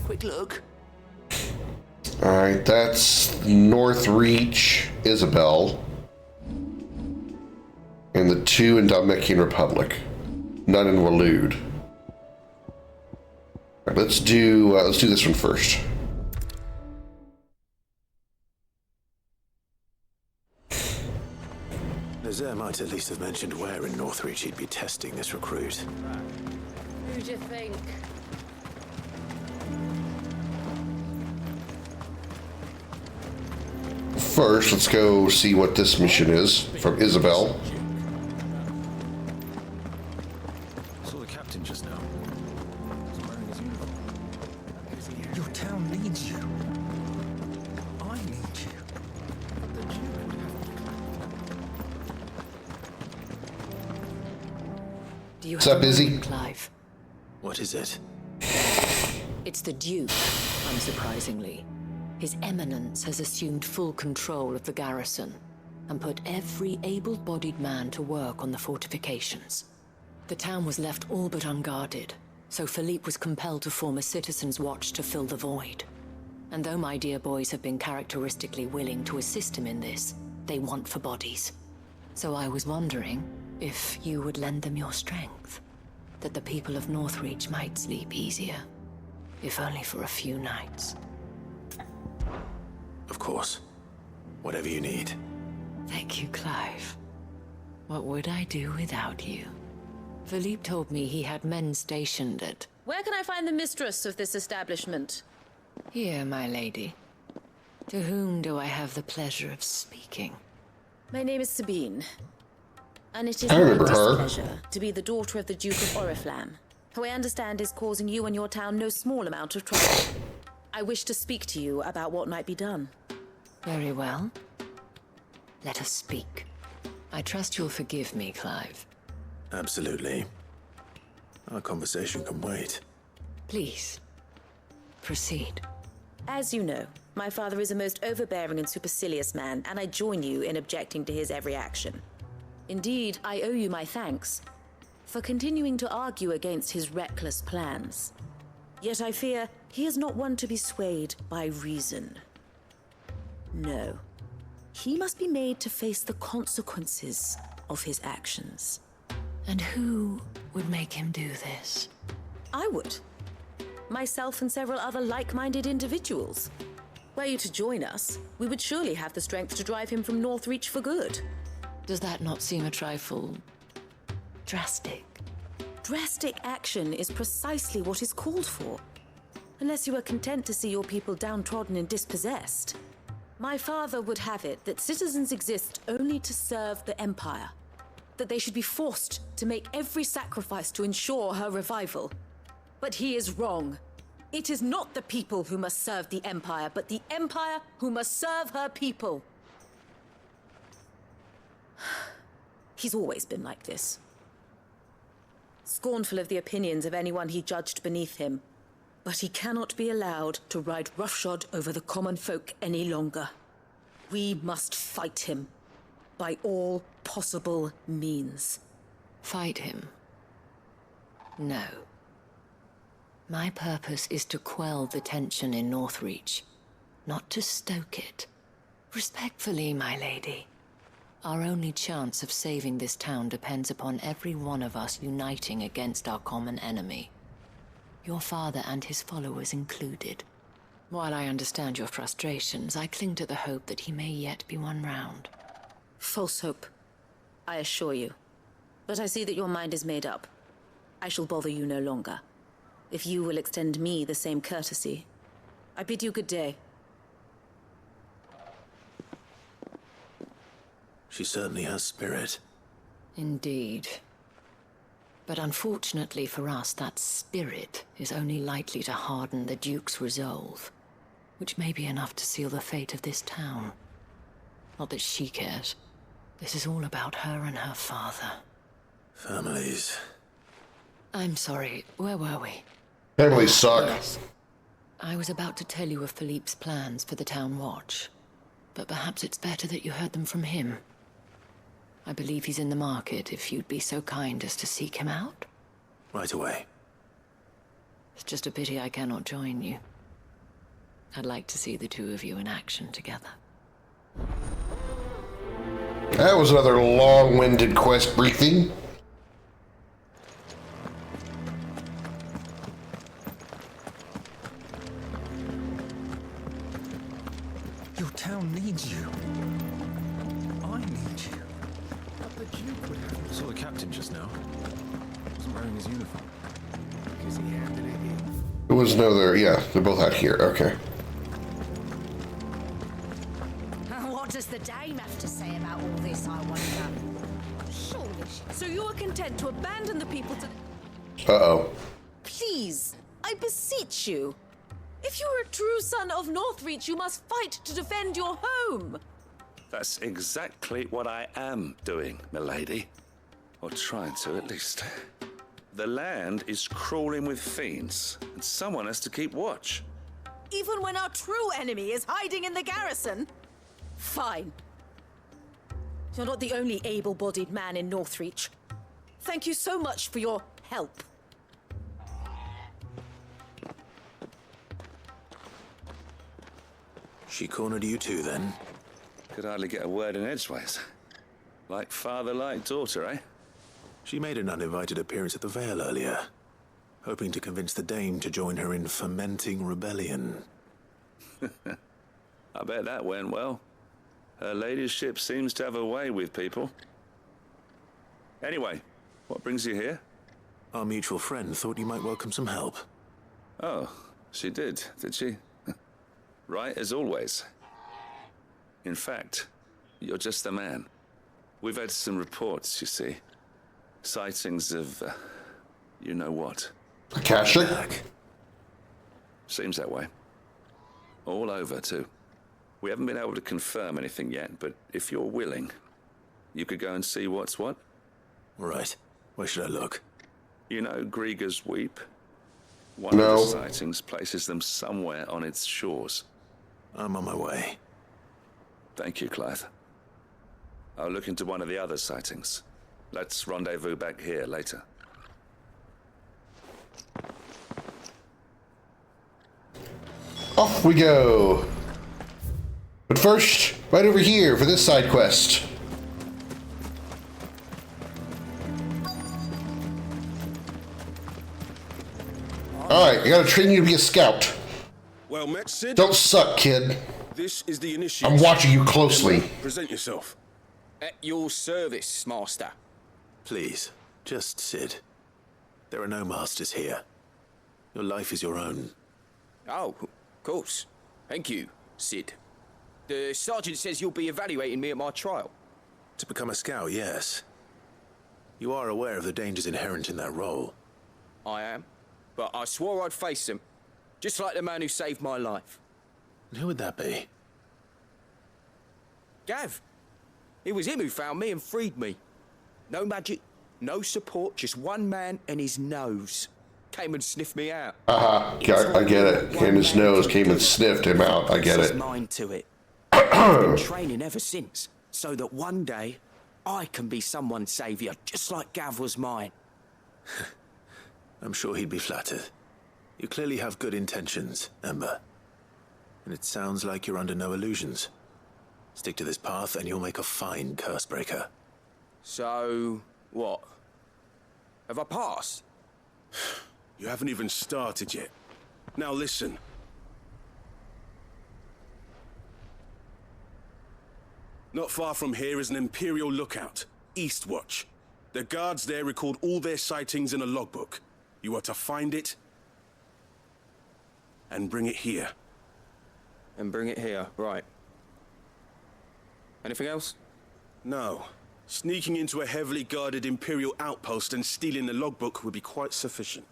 quick look. Alright, that's North Reach, Isabel. And the 2 in Dominican Republic. None in Waloed. Alright, let's do this one first. Cere might at least have mentioned where in Northreach he'd be testing this recruit. Who do you think? First, let's go see what this mission is from Isabel. Saw the captain just now. He's wearing his uniform. Your town needs you. I need you. Do you What's have up, a Izzy? moment, Clive? What is it? It's the Duke, unsurprisingly. His Eminence has assumed full control of the garrison and put every able-bodied man to work on the fortifications. The town was left all but unguarded, so Philippe was compelled to form a citizens' watch to fill the void. And though my dear boys have been characteristically willing to assist him in this, they want for bodies. So I was wondering if you would lend them your strength, that the people of Northreach might sleep easier, if only for a few nights. Of course. Whatever you need. Thank you, Clive. What would I do without you? Philippe told me he had men stationed at... Where can I find the mistress of this establishment? Here, my lady. To whom do I have the pleasure of speaking? My name is Sabine. And it is I my remember her. displeasure to be the daughter of the Duke of Oriflamme, who I understand is causing you and your town no small amount of trouble. I wish to speak to you about what might be done. Very well. Let us speak. I trust you'll forgive me, Clive. Absolutely. Our conversation can wait. Please, proceed. As you know, my father is a most overbearing and supercilious man, and I join you in objecting to his every action. Indeed, I owe you my thanks for continuing to argue against his reckless plans. Yet I fear he is not one to be swayed by reason. No. He must be made to face the consequences of his actions. And who would make him do this? I would. Myself and several other like-minded individuals. Were you to join us, we would surely have the strength to drive him from Northreach for good. Does that not seem a trifle... drastic? Drastic action is precisely what is called for. Unless you are content to see your people downtrodden and dispossessed. My father would have it that citizens exist only to serve the Empire. That they should be forced to make every sacrifice to ensure her revival. But he is wrong. It is not the people who must serve the Empire, but the Empire who must serve her people. He's always been like this. Scornful of the opinions of anyone he judged beneath him. But he cannot be allowed to ride roughshod over the common folk any longer. We must fight him by all possible means. Fight him? No. My purpose is to quell the tension in Northreach, not to stoke it. Respectfully, my lady. Our only chance of saving this town depends upon every one of us uniting against our common enemy. Your father and his followers included. While I understand your frustrations, I cling to the hope that he may yet be won round. False hope, I assure you. But I see that your mind is made up. I shall bother you no longer. If you will extend me the same courtesy, I bid you good day. She certainly has spirit. Indeed. But unfortunately for us, that spirit is only likely to harden the Duke's resolve, which may be enough to seal the fate of this town. Not that she cares. This is all about her and her father. Families. I'm sorry, where were we? Families suck. Yes. I was about to tell you of Philippe's plans for the town watch, but perhaps it's better that you heard them from him. I believe he's in the market, if you'd be so kind as to seek him out. Right away. It's just a pity I cannot join you. I'd like to see the two of you in action together. That was another long-winded quest briefing. Your town needs you. I need you. Saw the captain just now. Wasn't wearing his uniform. Because he handed it in. There was no there. Yeah, they're both out here. Okay. What does the dame have to say about all this, I wonder? Surely. So you are content to abandon the people to... Uh-oh. Please, I beseech you. If you are a true son of Northreach, you must fight to defend your home. That's exactly what I am doing, milady. Or trying to, at least. The land is crawling with fiends, and someone has to keep watch. Even when our true enemy is hiding in the garrison? Fine. You're not the only able-bodied man in Northreach. Thank you so much for your help. She cornered you too, then? Could hardly get a word in edgeways. Like father, like daughter, eh? She made an uninvited appearance at the Vale earlier, hoping to convince the Dame to join her in fomenting rebellion. I bet that went well. Her ladyship seems to have a way with people. Anyway, what brings you here? Our mutual friend thought you might welcome some help. Oh, she did she? Right as always. In fact, you're just the man. We've had some reports, you see. Sightings of, you know what. Akashic? Seems that way. All over, too. We haven't been able to confirm anything yet, but if you're willing, you could go and see what's what. Right. Where should I look? You know Grieger's Weep? One of the sightings places them somewhere on its shores. I'm on my way. Thank you, Clive. I'll look into one of the other sightings. Let's rendezvous back here later. Off we go. But first, right over here for this side quest. Alright, I gotta train you to be a scout. Well met, Sid. Don't suck, kid. This is the initiation. I'm watching you closely. Present yourself. At your service, master. Please, just Sid. There are no masters here. Your life is your own. Oh, of course. Thank you, Sid. The sergeant says you'll be evaluating me at my trial. To become a scout, yes. You are aware of the dangers inherent in that role. I am. But I swore I'd face them. Just like the man who saved my life. And who would that be? Gav. It was him who found me and freed me. No magic, no support, just one man and his nose. Came and sniffed me out. I get it. Came his nose, came and sniffed him out. I get it. Mind to it. I've been training ever since, so that one day I can be someone's savior, just like Gav was mine. I'm sure he'd be flattered. You clearly have good intentions, Ember. And it sounds like you're under no illusions. Stick to this path and you'll make a fine curse breaker. So, what? Have I passed? You haven't even started yet. Now listen. Not far from here is an Imperial lookout, Eastwatch. The guards there record all their sightings in a logbook. You are to find it and bring it here. And bring it here, right. Anything else? No. Sneaking into a heavily guarded Imperial outpost and stealing the logbook would be quite sufficient.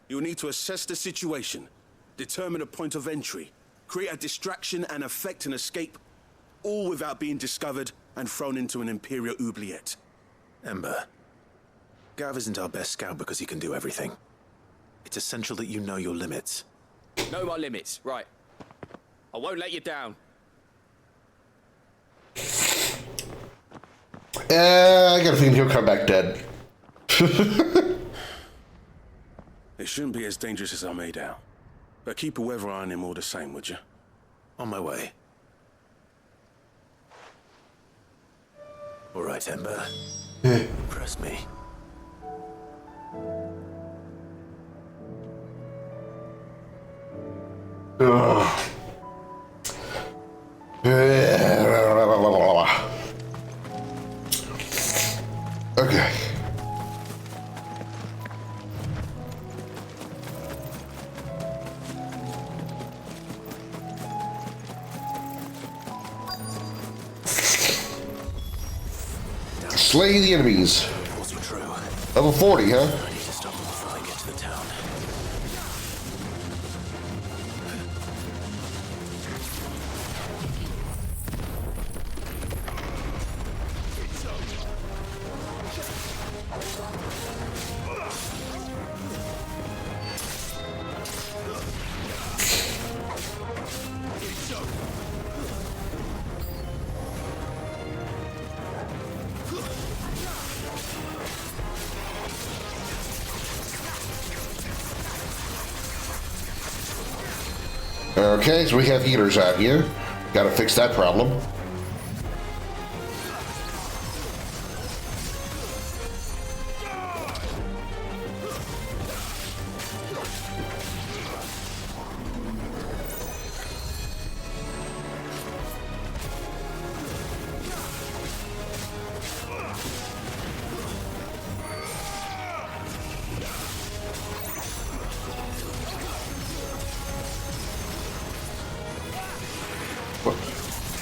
You'll need to assess the situation, determine a point of entry, create a distraction and effect an escape, all without being discovered and thrown into an Imperial oubliette. Ember, Gav isn't our best scout because he can do everything. It's essential that you know your limits. Know my limits, right. I won't let you down. I got a feeling he'll come back dead. It shouldn't be as dangerous as I made out. But keep a weather eye on him all the same, would you? On my way. All right, Ember. Impress me. Slay the enemies. Reports were true. Level 40, huh? I need to stop them before they get to the town. Okay, so we have healers out here. Gotta fix that problem.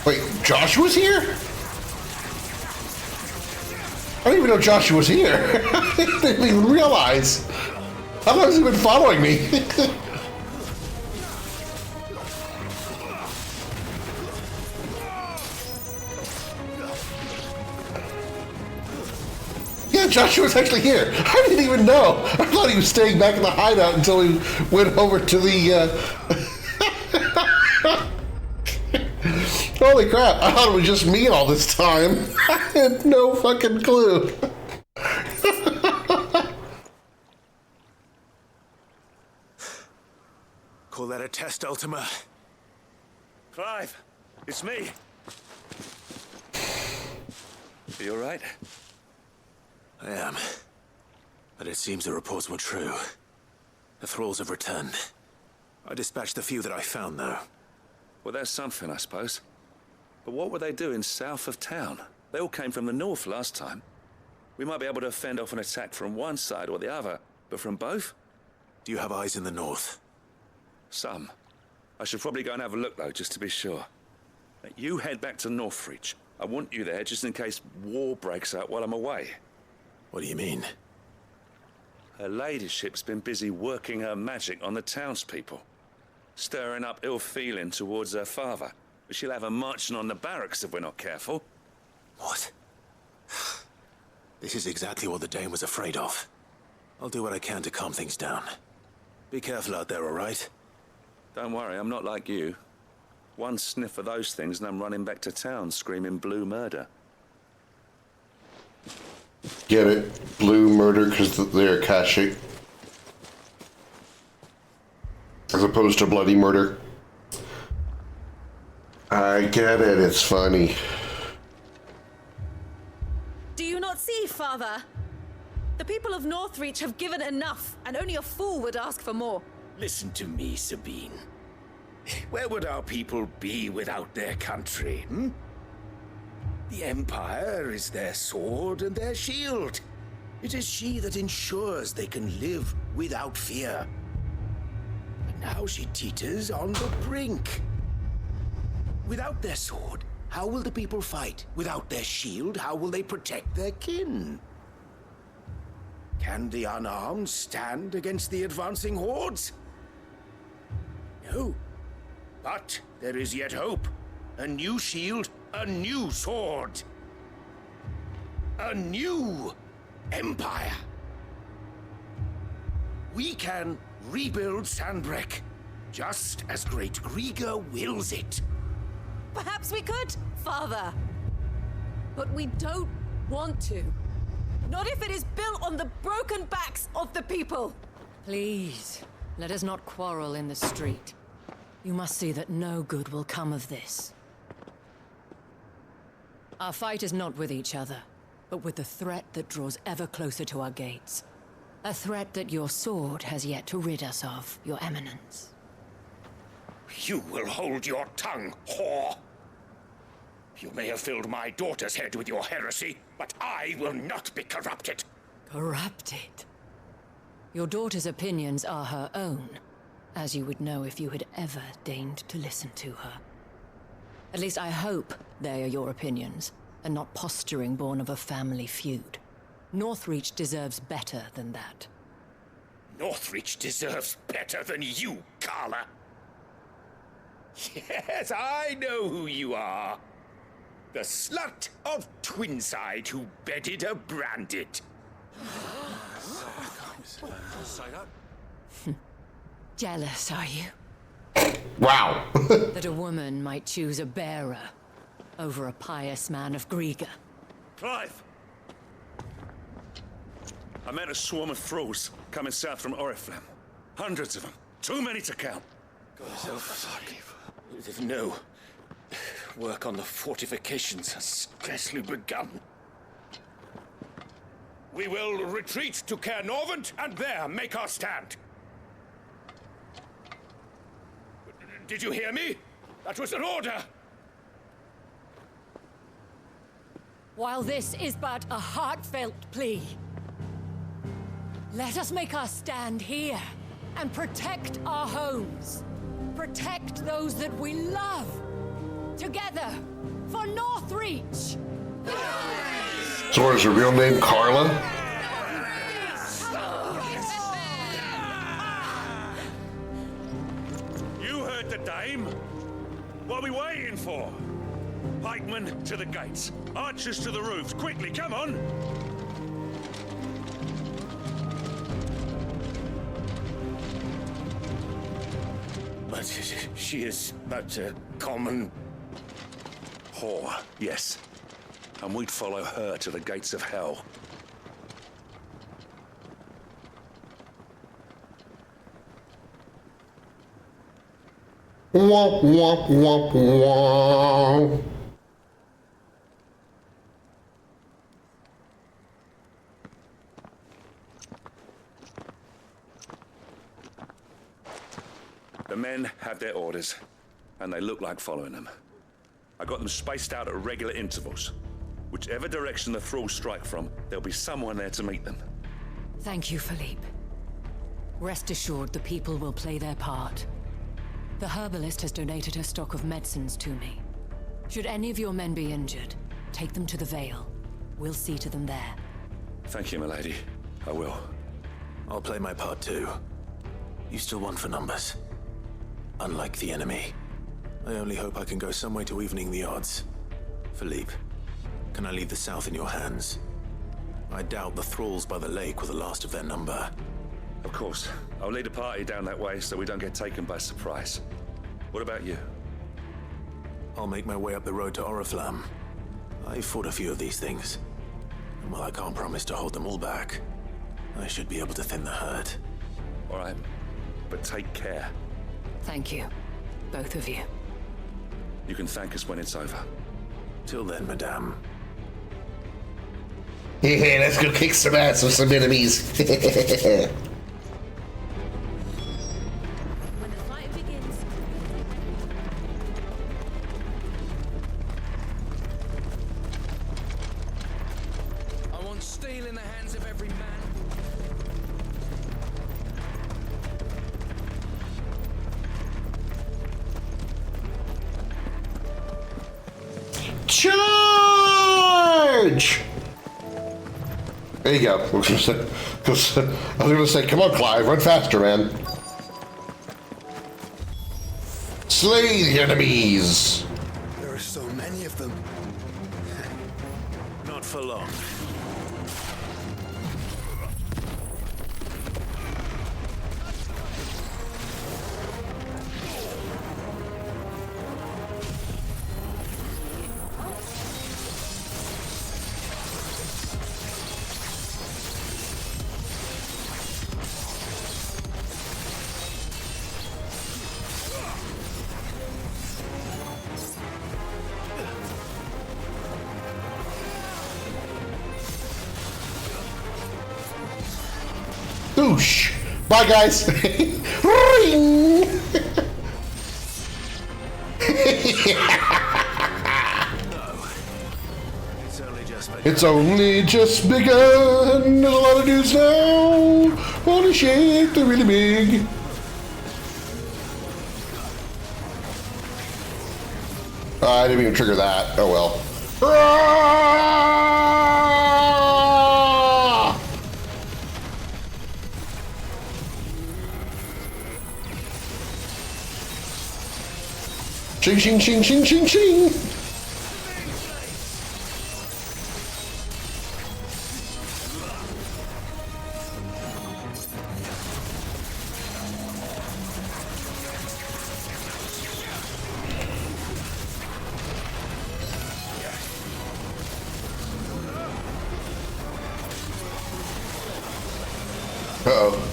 Wait, Joshua's here? I didn't even know Joshua was here. I didn't even realize. How long has he been following me? Yeah, Joshua's actually here. I didn't even know. I thought he was staying back in the hideout until he went over to the... Holy crap, I thought it was just me all this time. I had no fucking clue. Call that a test, Ultima? Clive, it's me. Are you all right? I am. But it seems the reports were true. The thralls have returned. I dispatched the few that I found, though. Well, there's something, I suppose. But what were they doing south of town? They all came from the north last time. We might be able to fend off an attack from one side or the other, but from both? Do you have eyes in the north? Some. I should probably go and have a look, though, just to be sure. Now, you head back to Northreach. I want you there just in case war breaks out while I'm away. What do you mean? Her ladyship's been busy working her magic on the townspeople, stirring up ill feeling towards her father. She'll have her marching on the barracks if we're not careful. What? This is exactly what the Dame was afraid of. I'll do what I can to calm things down. Be careful out there, all right? Don't worry, I'm not like you. One sniff of those things and I'm running back to town screaming blue murder. Get it? Blue murder because they're Akashic. As opposed to bloody murder. I get it, it's funny. Do you not see, Father? The people of Northreach have given enough, and only a fool would ask for more. Listen to me, Sabine. Where would our people be without their country, hmm? The Empire is their sword and their shield. It is she that ensures they can live without fear. But now she teeters on the brink. Without their sword, how will the people fight? Without their shield, how will they protect their kin? Can the unarmed stand against the advancing hordes? No. But there is yet hope. A new shield, a new sword. A new empire. We can rebuild Sandbreck, just as Great Grieger wills it. Perhaps we could, Father. But we don't want to. Not if it is built on the broken backs of the people. Please, let us not quarrel in the street. You must see that no good will come of this. Our fight is not with each other, but with the threat that draws ever closer to our gates. A threat that your sword has yet to rid us of, Your Eminence. You will hold your tongue, whore! You may have filled my daughter's head with your heresy, but I will not be corrupted. Corrupted? Your daughter's opinions are her own, as you would know if you had ever deigned to listen to her. At least I hope they are your opinions, and not posturing born of a family feud. Northreach deserves better than that. Northreach deserves better than you, Carla. Yes, I know who you are. The slut of Twinside who bedded a Branded. Jealous, are you? Wow. That a woman might choose a bearer over a pious man of Griega. Clive! I met a swarm of thralls coming south from Oriflamme. Hundreds of them. Too many to count. Oh, fuck. No. Work on the fortifications has scarcely begun. We will retreat to Caer Norvent and there make our stand. Did you hear me? That was an order! While this is but a heartfelt plea, let us make our stand here and protect our homes. Protect those that we love. Together, for Northreach! So what is her real name, Carla? You heard the dame. What are we waiting for? Pikemen to the gates. Archers to the roofs. Quickly, come on! But she is but a common... whore, yes. And we'd follow her to the gates of hell. Womp, womp, womp, womp. The men have their orders, and they look like following them. I got them spaced out at regular intervals. Whichever direction the thralls strike from, there'll be someone there to meet them. Thank you, Philippe. Rest assured the people will play their part. The herbalist has donated her stock of medicines to me. Should any of your men be injured, take them to the Vale. We'll see to them there. Thank you, milady. I will. I'll play my part too. You still want for numbers. Unlike the enemy. I only hope I can go some way to evening the odds. Philippe, can I leave the south in your hands? I doubt the thralls by the lake were the last of their number. Of course. I'll lead a party down that way so we don't get taken by surprise. What about you? I'll make my way up the road to Oriflamme. I fought a few of these things. And while I can't promise to hold them all back, I should be able to thin the herd. All right. But take care. Thank you. Both of you. You can thank us when it's over. Till then, madame. Hey, let's go kick some ass with some enemies. When the fight begins, I want steel in the hands of every man. Charge! There you go. I was gonna say, come on, Clive, run faster, man. Slay the enemies. There are so many of them. Not for long. Boosh. Bye, guys. It's only just begun. There's a lot of dudes now. Holy shit, they're really big. I didn't even trigger that. Oh well. Ah! Shing, shing, shing, shing, shing, shing. Uh-oh.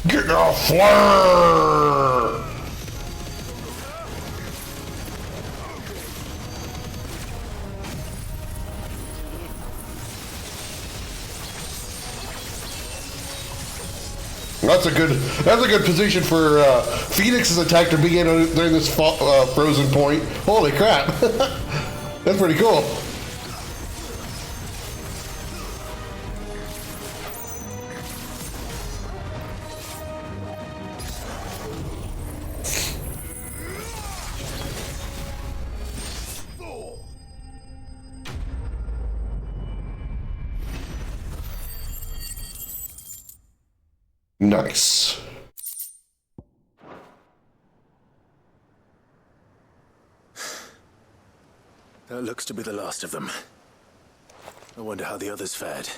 Get the flare! That's a good position for Phoenix's attack to begin during this frozen point. Holy crap! That's pretty cool. Nice. That looks to be the last of them. I wonder how the others fared.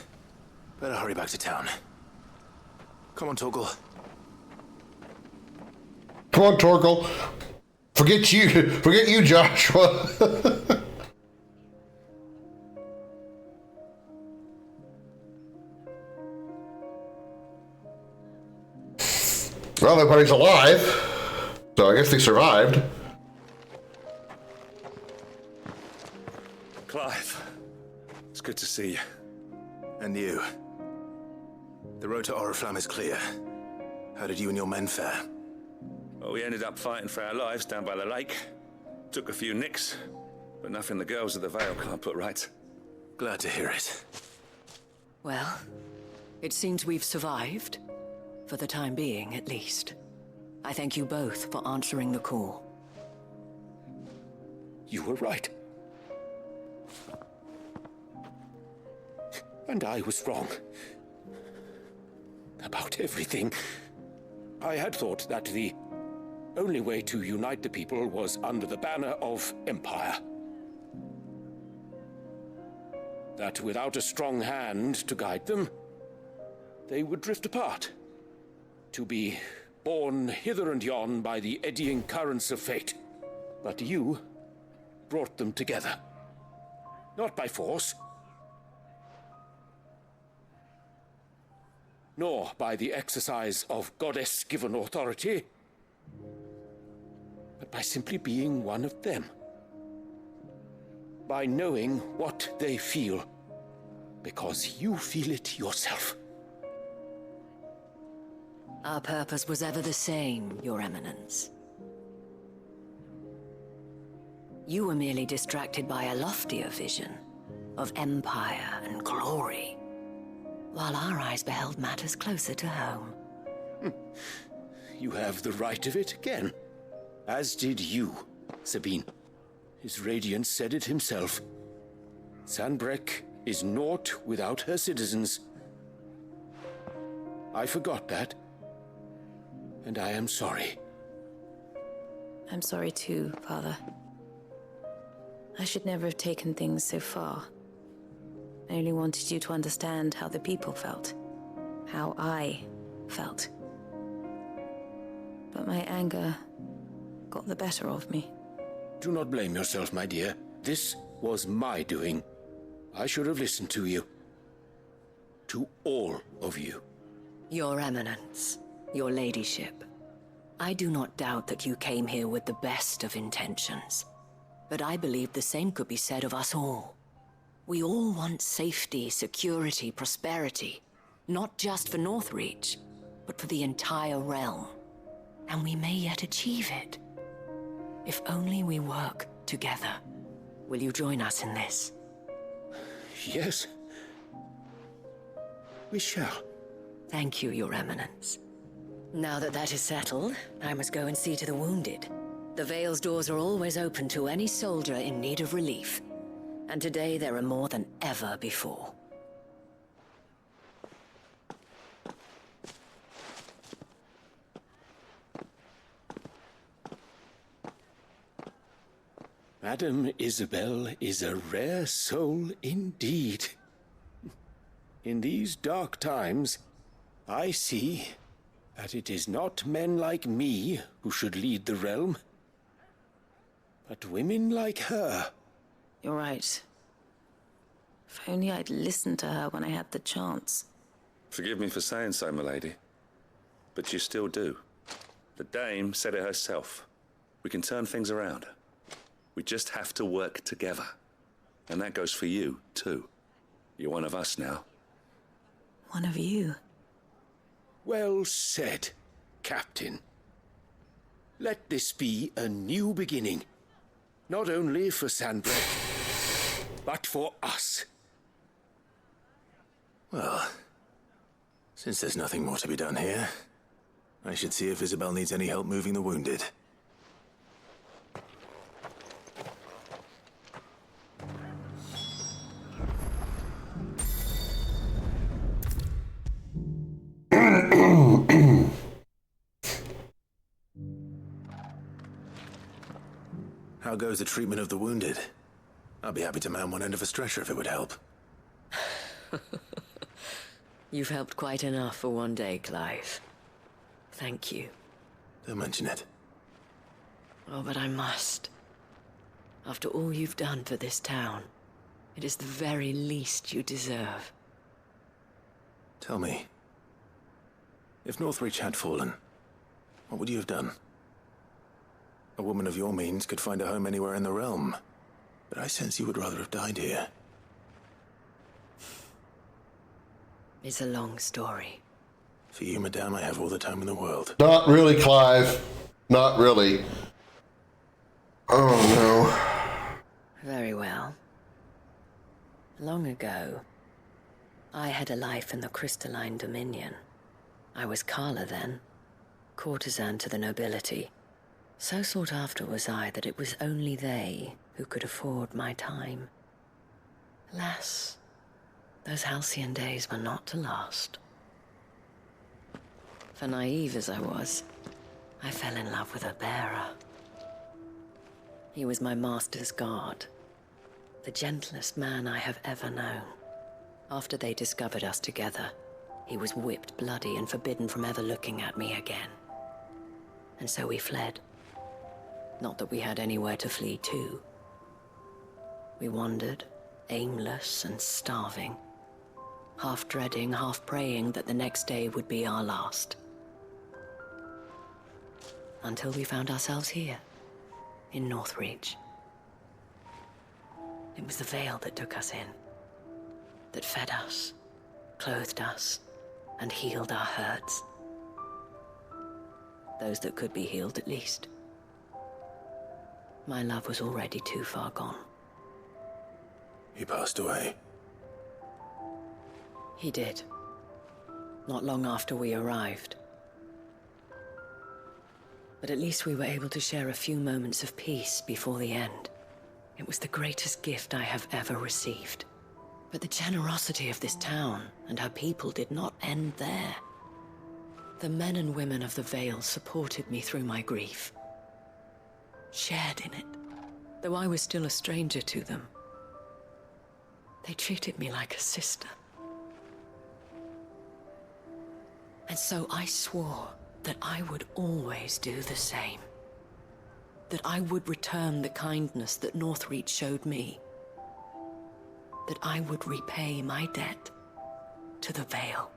Better hurry back to town. Come on, Torgal. Come on, Torgal. Forget you, Joshua. Well, everybody's alive, so I guess they survived. Clive, it's good to see you. And you. The road to Oriflamme is clear. How did you and your men fare? Well, we ended up fighting for our lives down by the lake. Took a few nicks, but nothing the girls of the Vale can't put right. Glad to hear it. Well, it seems we've survived. For the time being, at least. I thank you both for answering the call. You were right. And I was wrong. About everything. I had thought that the only way to unite the people was under the banner of Empire. That without a strong hand to guide them, they would drift apart. To be borne hither and yon by the eddying currents of fate. But you brought them together. Not by force, nor by the exercise of goddess-given authority, but by simply being one of them. By knowing what they feel, because you feel it yourself. Our purpose was ever the same, Your Eminence. You were merely distracted by a loftier vision of empire and glory, while our eyes beheld matters closer to home. You have the right of it again. As did you, Sabine. His radiance said it himself. Sanbreque is naught without her citizens. I forgot that. And I am sorry. I'm sorry too, Father. I should never have taken things so far. I only wanted you to understand how the people felt. How I felt. But my anger got the better of me. Do not blame yourself, my dear. This was my doing. I should have listened to you. To all of you. Your Eminence, your Ladyship, I do not doubt that you came here with the best of intentions. But I believe the same could be said of us all. We all want safety, security, prosperity. Not just for Northreach, but for the entire realm. And we may yet achieve it. If only we work together. Will you join us in this? Yes. We shall. Thank you, Your Eminence. Now that that is settled, I must go and see to the wounded. The Vale's doors are always open to any soldier in need of relief. And today there are more than ever before. Madame Isabel is a rare soul indeed. In these dark times, I see that it is not men like me who should lead the realm, but women like her. You're right. If only I'd listened to her when I had the chance. Forgive me for saying so, milady, but you still do. The dame said it herself. We can turn things around. We just have to work together. And that goes for you, too. You're one of us now. One of you? Well said, Captain. Let this be a new beginning. Not only for Sanbreque, but for us. Well, since there's nothing more to be done here, I should see if Isabel needs any help moving the wounded. How goes the treatment of the wounded? I'll be happy to man one end of a stretcher if it would help. You've helped quite enough for one day, Clive. Thank you. Don't mention it. Oh, but I must. After all you've done for this town, it is the very least you deserve. Tell me, if Northreach had fallen, what would you have done? A woman of your means could find a home anywhere in the realm, but I sense you would rather have died here. It's a long story. For you, madame, I have all the time in the world. Not really, Clive. Not really. Oh, no. Very well. Long ago, I had a life in the Crystalline Dominion. I was Carla then, courtesan to the nobility. So sought after was I that it was only they who could afford my time. Alas, those halcyon days were not to last. For naive as I was, I fell in love with a bearer. He was my master's guard, the gentlest man I have ever known. After they discovered us together, he was whipped bloody and forbidden from ever looking at me again. And so we fled. Not that we had anywhere to flee to. We wandered, aimless and starving, half dreading, half praying that the next day would be our last. Until we found ourselves here, in Northreach. It was the Vale that took us in, that fed us, clothed us, and healed our hurts. Those that could be healed, at least. My love was already too far gone. He passed away. He did. Not long after we arrived. But at least we were able to share a few moments of peace before the end. It was the greatest gift I have ever received. But the generosity of this town and her people did not end there. The men and women of the Vale supported me through my grief, shared in it, though I was still a stranger to them. They treated me like a sister. And so I swore that I would always do the same. That I would return the kindness that Northreach showed me. That I would repay my debt to the Vale.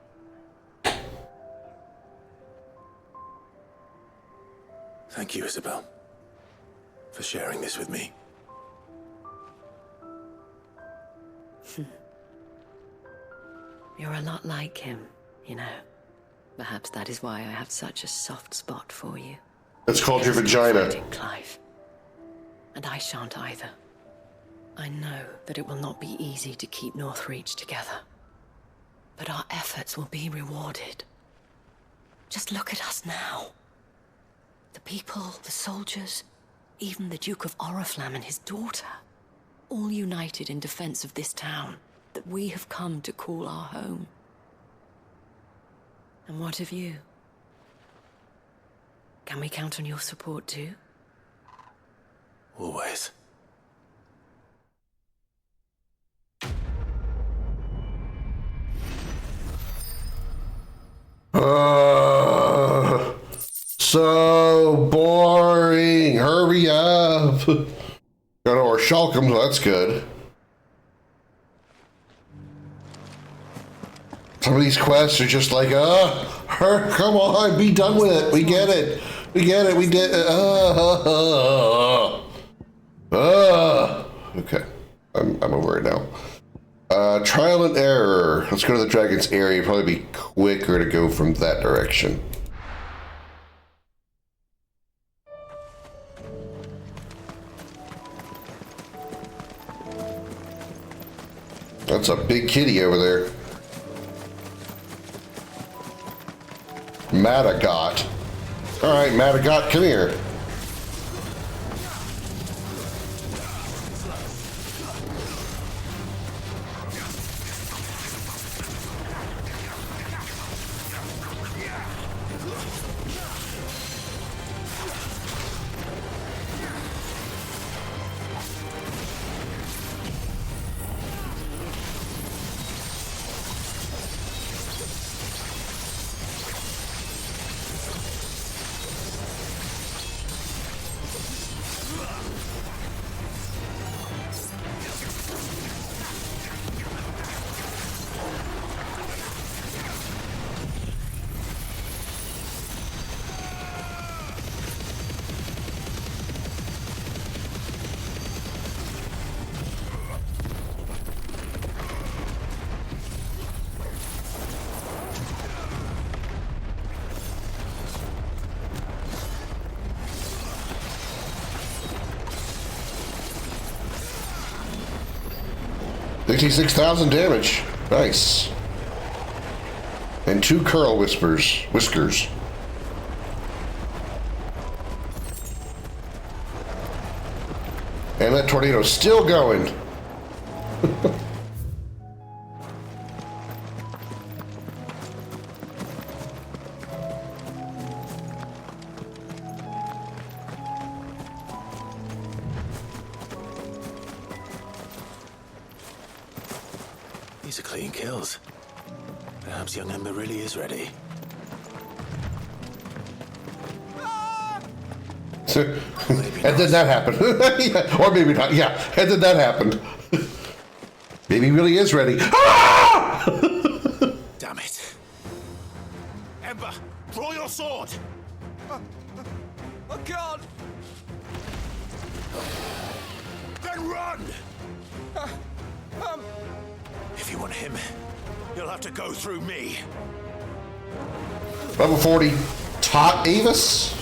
Thank you, Isabel, for sharing this with me. You're a lot like him, you know. Perhaps that is why I have such a soft spot for you. It's called your vagina. Fighting Clive. And I shan't either. I know that it will not be easy to keep Northreach together. But our efforts will be rewarded. Just look at us now. The people, the soldiers, even the Duke of Oriflamme and his daughter, all united in defense of this town that we have come to call our home. And what of you? Can we count on your support too? Always. So boring. Hurry up. Got our Shulkums, well, that's good. Some of these quests are just like, come on, be done with it. We get it. We get it. We did it. Okay. I'm over it now. Trial and error. Let's go to the dragon's area. Probably be quicker to go from that direction. That's a big kitty over there. Madagot. All right, Madagot, come here. $66,000 damage. Nice. And 2 curl whiskers. And that tornado's still going. These are clean kills. Perhaps young Ember really is ready. And then that happened. Yeah, or maybe not. Yeah, and then that happened. Maybe he really is ready. Ah! Damn it. Ember, draw your sword! I can't! Then run! If you want him, you'll have to go through me. Level 40, Tot Avis.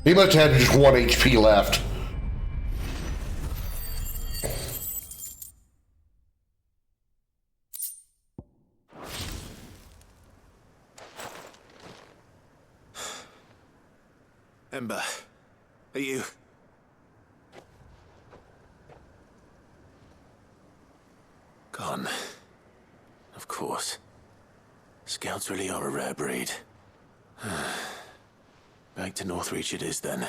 He must have had just 1 HP left. Ember, are you... Gone. Of course. Scouts really are a rare breed. Back to Northreach it is then.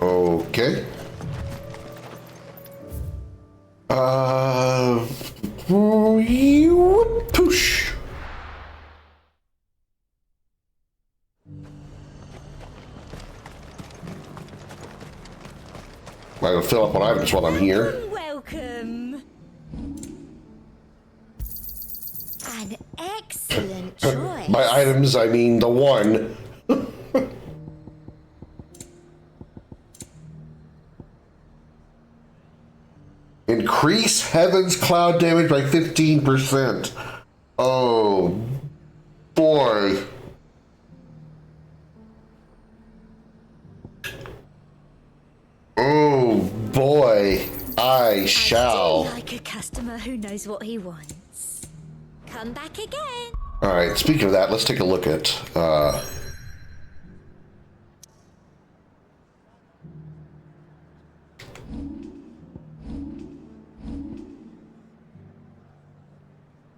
Okay. Push. I gotta fill up on items while I'm here. Welcome. An excellent choice. By items, I mean the one. Increase Heaven's Cloud damage by 15%. Oh, boy. Oh, boy. I shall. Like a customer who knows what he wants. Come back again. All right, speaking of that, let's take a look at...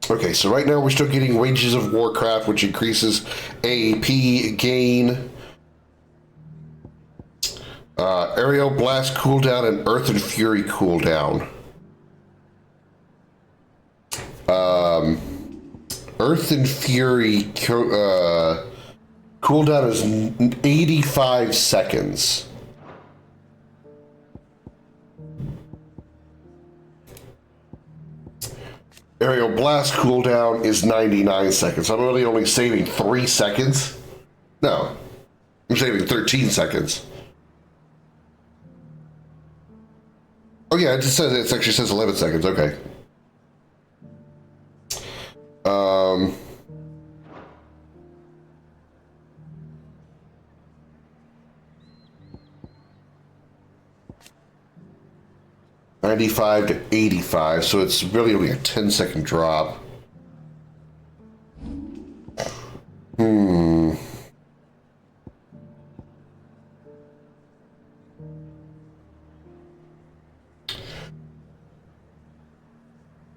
Okay, so right now we're still getting Wages of Warcraft, which increases AP gain, Aerial Blast cooldown, and Earth and Fury cooldown. Earth and Fury cooldown is 85 seconds. Aerial Blast cooldown is 99 seconds. I'm really only saving 3 seconds. No, I'm saving 13 seconds. Oh yeah, it just says, it actually says 11 seconds. Okay. 95 to 85, so it's really only a 10-second drop.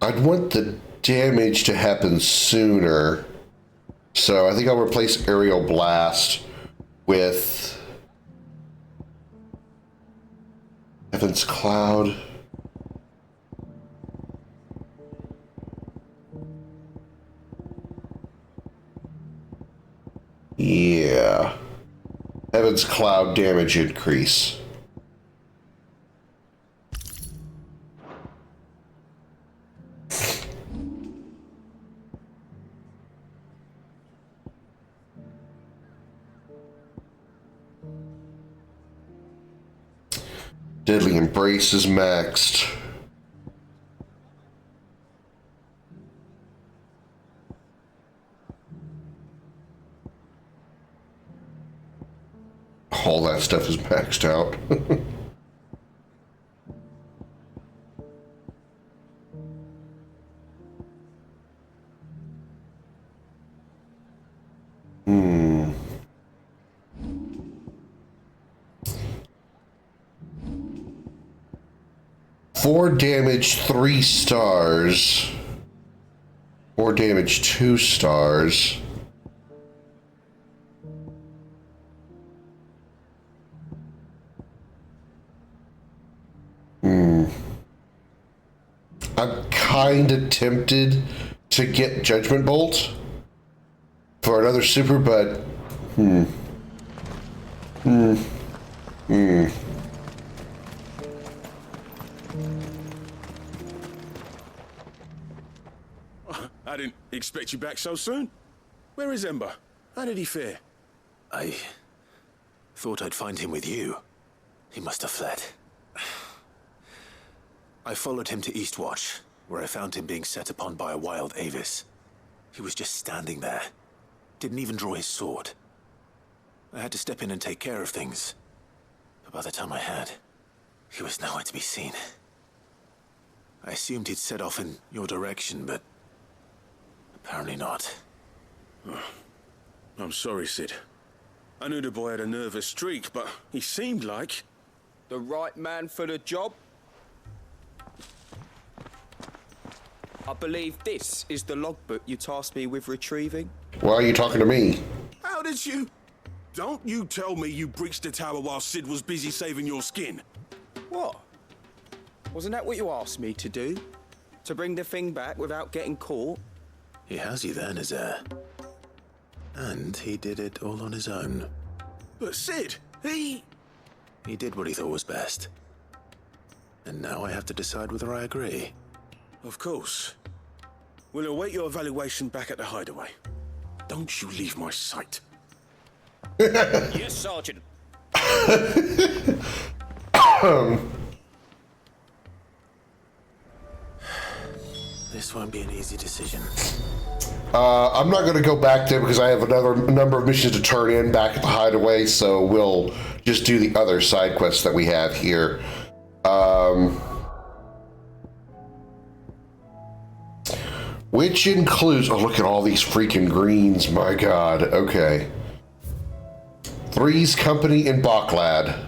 I'd want the damage to happen sooner, so I think I'll replace Aerial Blast with Heaven's Cloud. Yeah. Heaven's Cloud damage increase. Deadly Embrace is maxed. All that stuff is maxed out. Four damage, 3 stars. 4 damage, 2 stars. I'm kind of tempted to get Judgment Bolt for another super, but I didn't expect you back so soon. Where is Ember? How did he fare? I thought I'd find him with you. He must have fled. I followed him to Eastwatch. where I found him being set upon by a wild Avis. He was just standing there. Didn't even draw his sword. I had to step in and take care of things. But by the time I had, he was nowhere to be seen. I assumed he'd set off in your direction, but apparently not. I'm sorry, Sid. I knew the boy had a nervous streak, but he seemed like... The right man for the job? I believe this is the logbook you tasked me with retrieving. Why are you talking to me? How did you... Don't you tell me you breached the tower while Sid was busy saving your skin. What? Wasn't that what you asked me to do? To bring the thing back without getting caught? He has you there, Nazaire. And he did it all on his own. But Sid, he did what he thought was best. And now I have to decide whether I agree. Of course. We'll await your evaluation back at the hideaway. Don't you leave my sight. Yes, Sergeant. This won't be an easy decision. I'm not going to go back there because I have another number of missions to turn in back at the hideaway, so we'll just do the other side quests that we have here. Which includes, oh, look at all these freaking greens, my god. Okay. Three's Company in Baklad.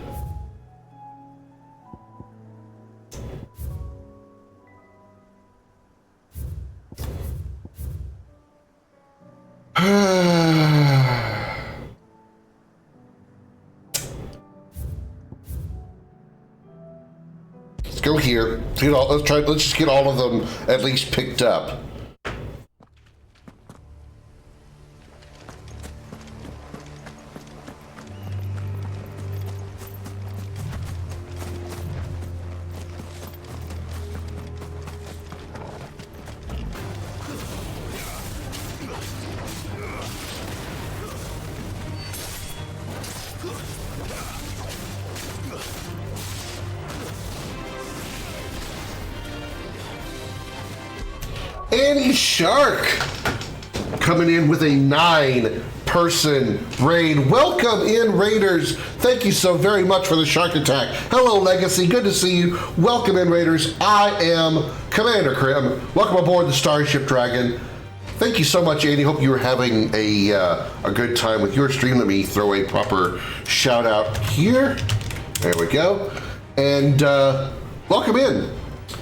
Let's go here. Let's just get all of them at least picked up. Annie Shark coming in with a 9-person raid. Welcome in, Raiders. Thank you so very much for the shark attack. Hello, Legacy. Good to see you. Welcome in, Raiders. I am Commander Krim. Welcome aboard the Starship Dragon. Thank you so much, Annie. Hope you were having a good time with your stream. Let me throw a proper shout out here. There we go. And welcome in.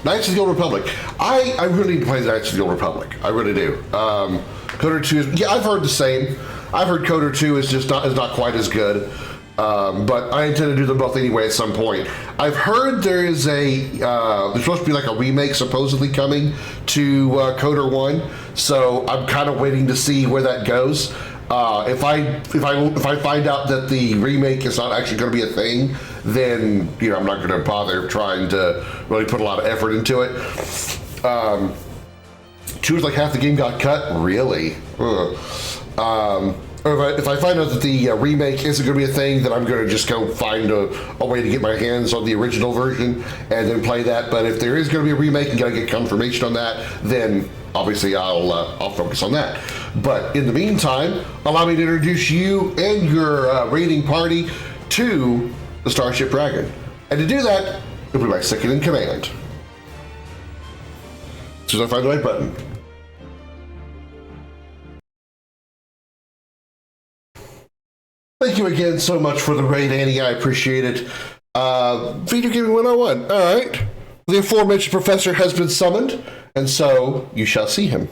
Knights of the Old Republic. I really need to play the Knights of the Old Republic. I really do. Coder 2 is, yeah, I've heard the same. I've heard Coder 2 is just not quite as good. But I intend to do them both anyway at some point. I've heard there is there's supposed to be like a remake supposedly coming to Coder 1. So I'm kind of waiting to see where that goes. If I find out that the remake is not actually going to be a thing, then I'm not going to bother trying to really put a lot of effort into it. 2 is like half the game got cut. Really? Or if I find out that the remake isn't going to be a thing, then I'm going to just go find a way to get my hands on the original version and then play that. But if there is going to be a remake and got to get confirmation on that, then obviously I'll focus on that. But in the meantime, allow me to introduce you and your raiding party to the Starship Dragon. And to do that, it'll be my second in command. As soon as I find the right button. Thank you again so much for the raid, Annie. I appreciate it. Video Gaming 101. All right. The aforementioned professor has been summoned, and so you shall see him.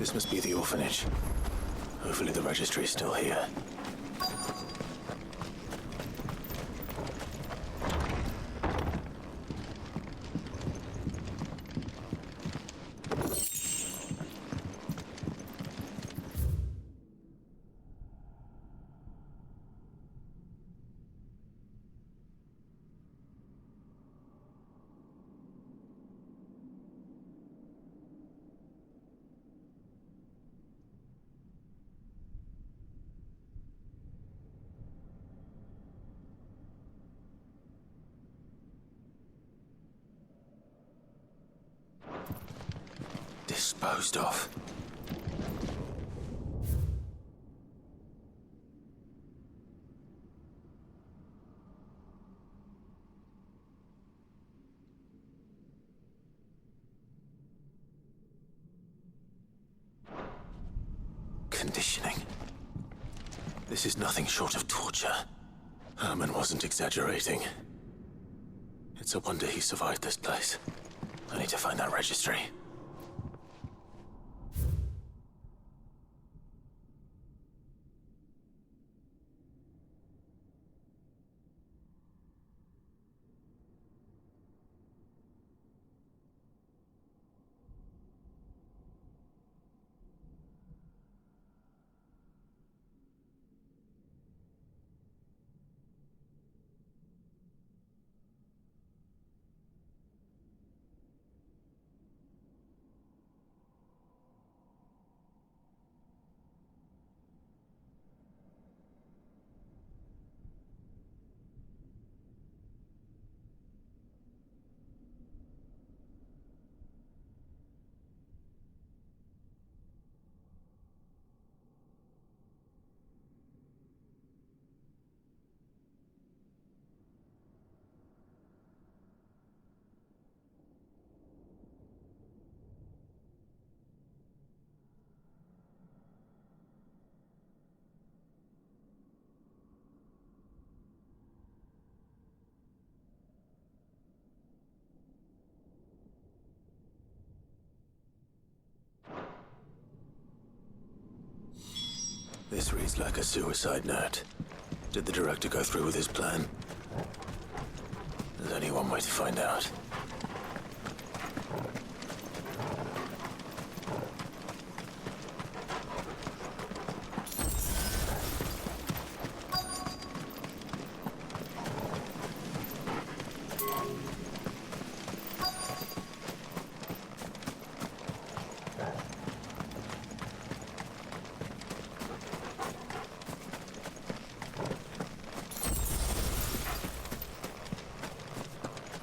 This must be the orphanage. Hopefully the registry is still here. Disposed of. Conditioning. This is nothing short of torture. Herman wasn't exaggerating. It's a wonder he survived this place. I need to find that registry. This reads like a suicide note. Did the director go through with his plan? There's only one way to find out.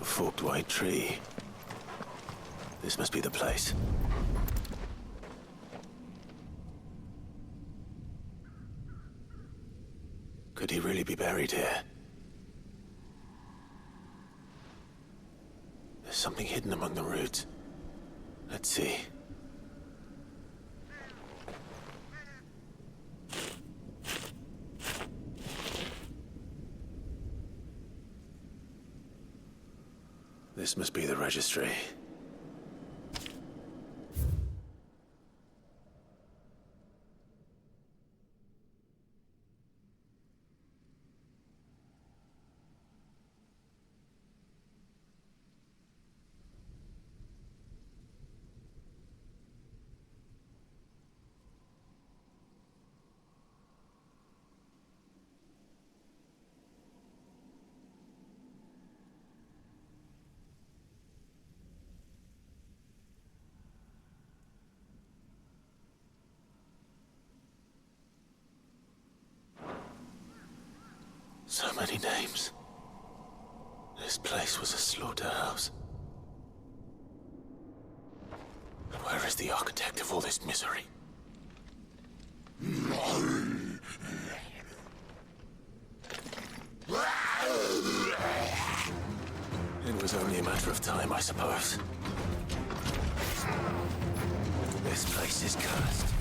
Forked white tree. This must be the place. Could he really be buried here? There's something hidden among the roots. Let's see. This must be the registry. So many names. This place was a slaughterhouse. And where is the architect of all this misery? It was only a matter of time, I suppose. This place is cursed.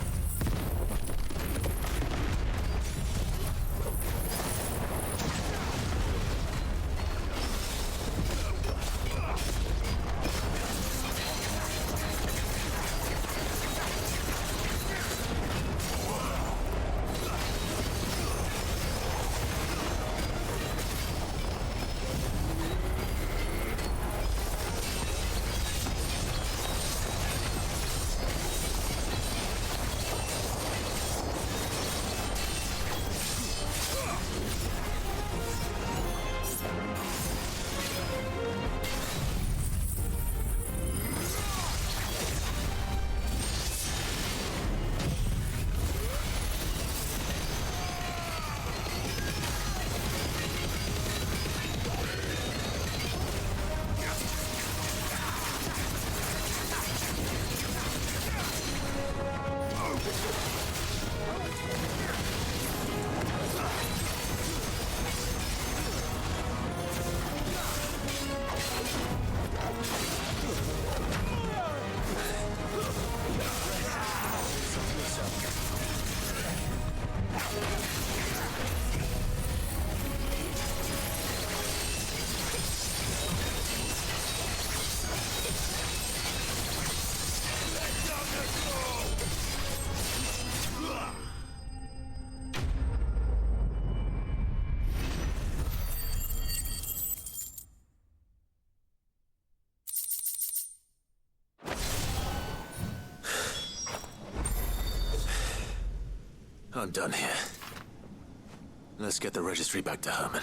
I'm done here. Let's get the registry back to Herman.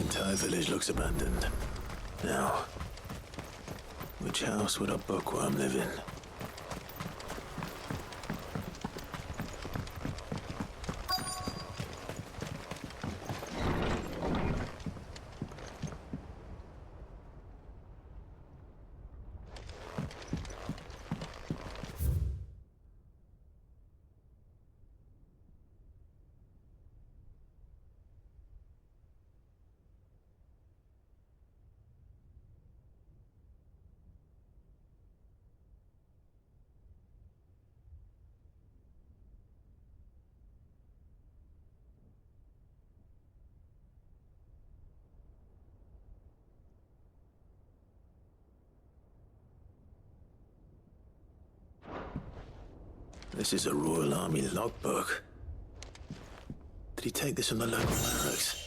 entire village looks abandoned. Now, which house would a bookworm live in? This is a Royal Army logbook. Did he take this from the local barracks?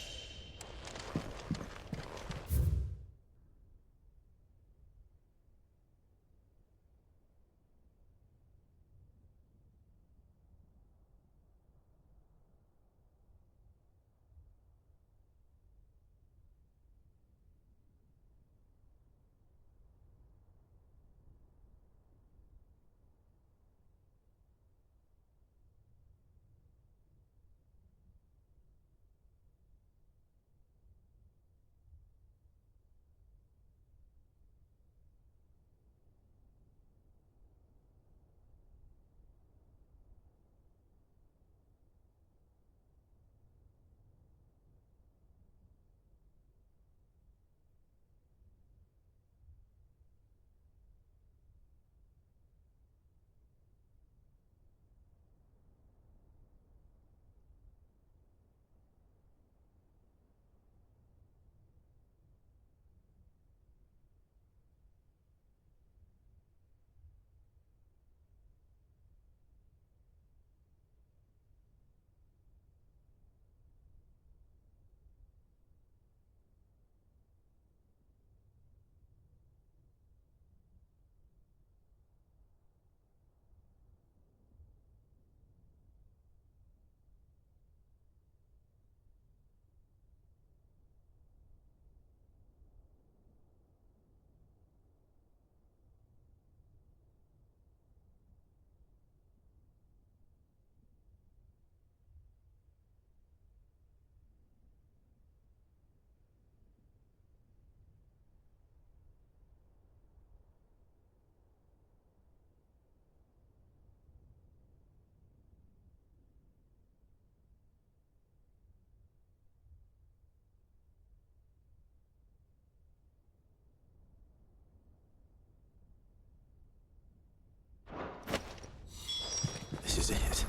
This is it.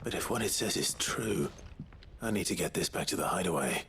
But if what it says is true, I need to get this back to the hideaway.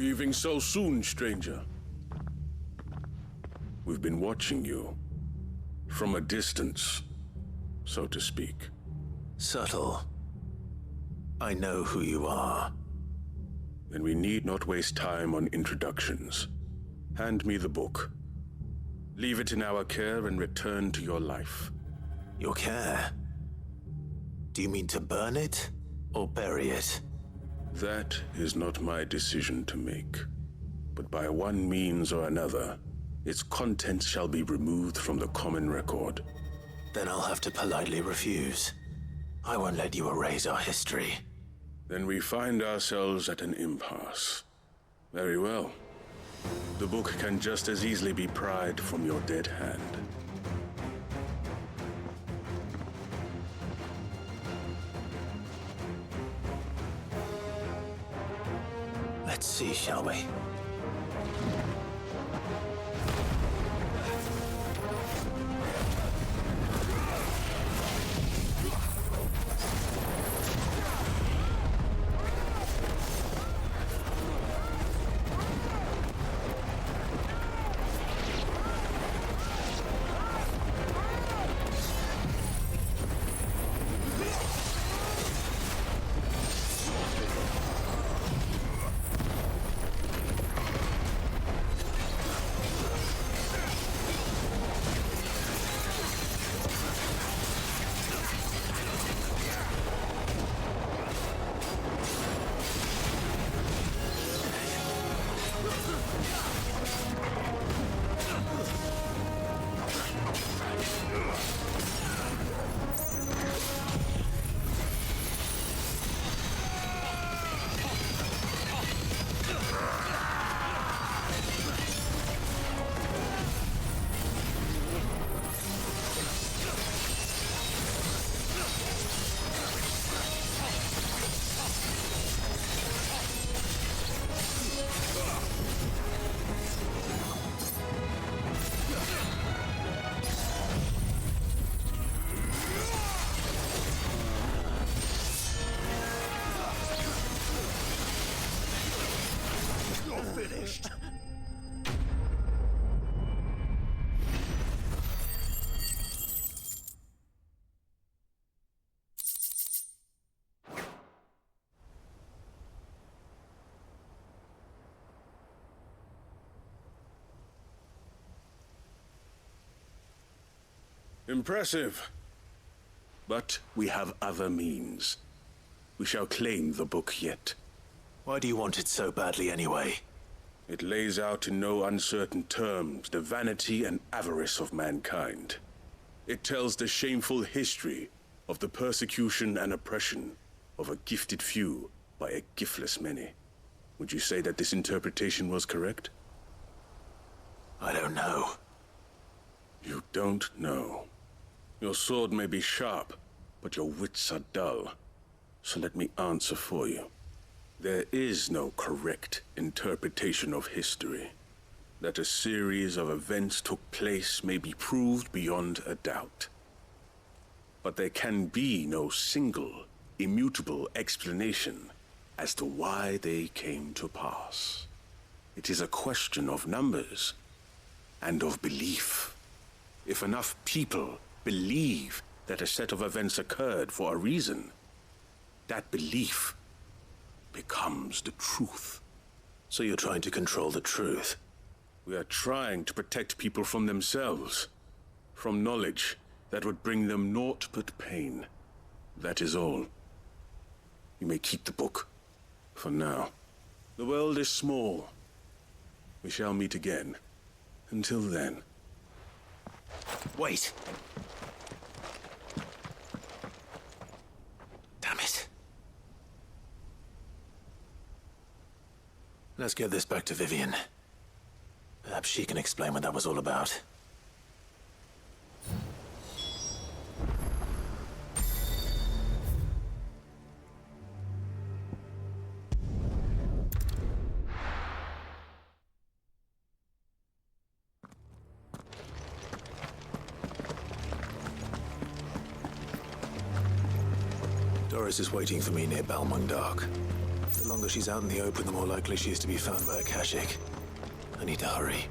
Leaving so soon, stranger? We've been watching you. From a distance, so to speak. Subtle. I know who you are. Then we need not waste time on introductions. Hand me the book. Leave it in our care and return to your life. Your care? Do you mean to burn it or bury it? That is not my decision to make. But by one means or another, its contents shall be removed from the common record. Then I'll have to politely refuse. I won't let you erase our history. Then we find ourselves at an impasse. Very well. The book can just as easily be pried from your dead hand. Let's see, shall we? Impressive. But we have other means. We shall claim the book yet. Why do you want it so badly anyway? It lays out in no uncertain terms the vanity and avarice of mankind. It tells the shameful history of the persecution and oppression of a gifted few by a giftless many. Would you say that this interpretation was correct? I don't know. You don't know. Your sword may be sharp, but your wits are dull. So let me answer for you. There is no correct interpretation of history. That a series of events took place may be proved beyond a doubt. But there can be no single, immutable explanation as to why they came to pass. It is a question of numbers and of belief. If enough people believe that a set of events occurred for a reason, that belief becomes the truth. So you're trying to control the truth? We are trying to protect people from themselves, from knowledge that would bring them naught but pain. That is all. You may keep the book, for now. The world is small. We shall meet again. Until then. Wait! Damn it. Let's get this back to Vivian. Perhaps she can explain what that was all about. Doris is waiting for me near Balmung Dark. The longer she's out in the open, the more likely she is to be found by a Kashik. I need to hurry.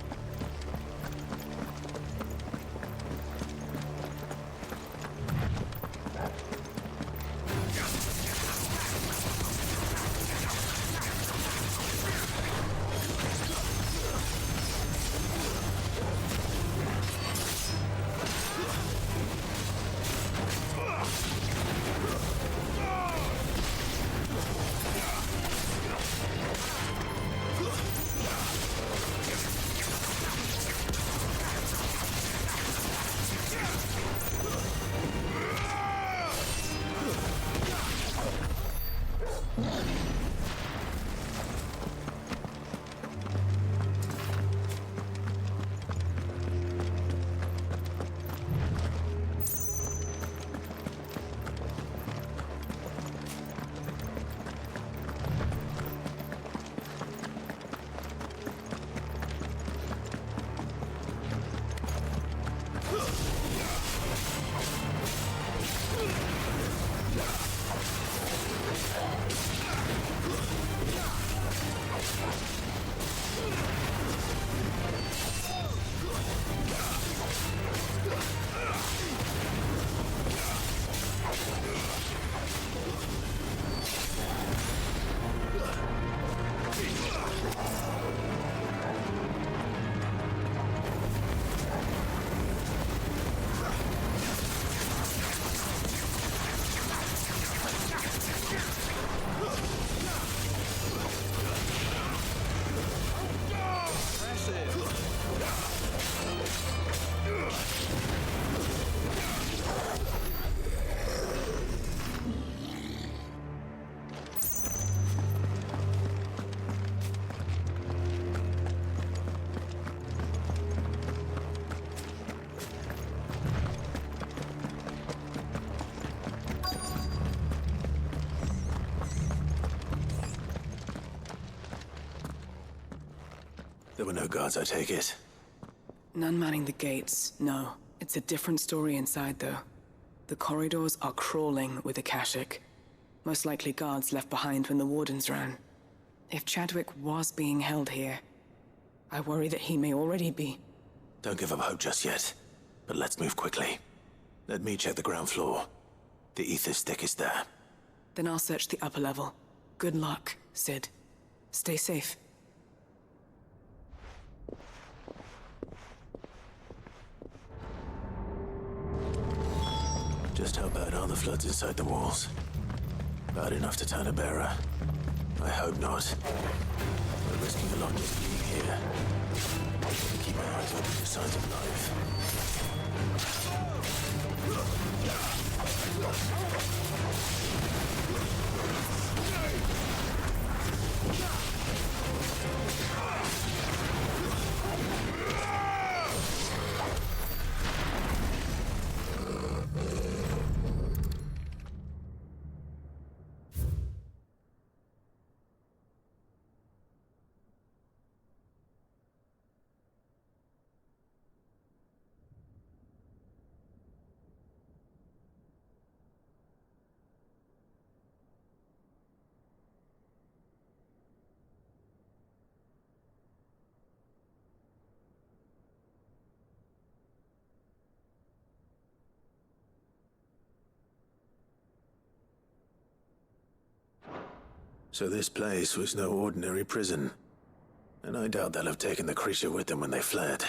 There were no guards, I take it? None manning the gates, no. It's a different story inside, though. The corridors are crawling with Akashic. Most likely guards left behind when the wardens ran. If Chadwick was being held here, I worry that he may already be. Don't give up hope just yet, but let's move quickly. Let me check the ground floor. The ether stick is there. Then I'll search the upper level. Good luck, Sid. Stay safe. Just how bad are the floods inside the walls? Bad enough to turn a bearer? I hope not. We're risking a lot just being here. Keep my eyes open for signs of life. So this place was no ordinary prison. And I doubt they'll have taken the creature with them when they fled.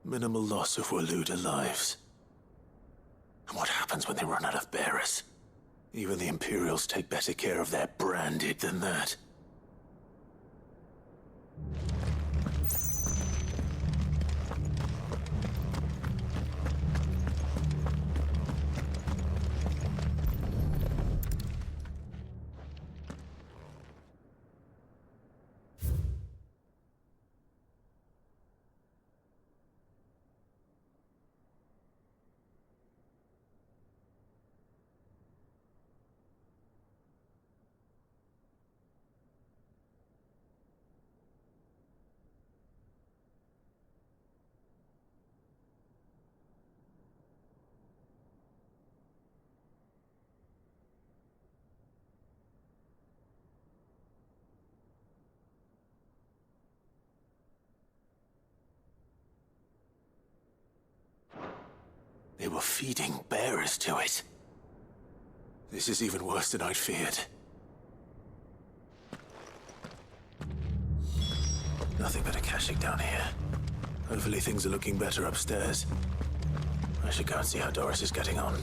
Minimal loss of Waluda lives. And what happens when they run out of bearers? Even the Imperials take better care of their branded than that. They were feeding bearers to it. This is even worse than I'd feared. Nothing but a caching down here. Hopefully things are looking better upstairs. I should go and see how Doris is getting on.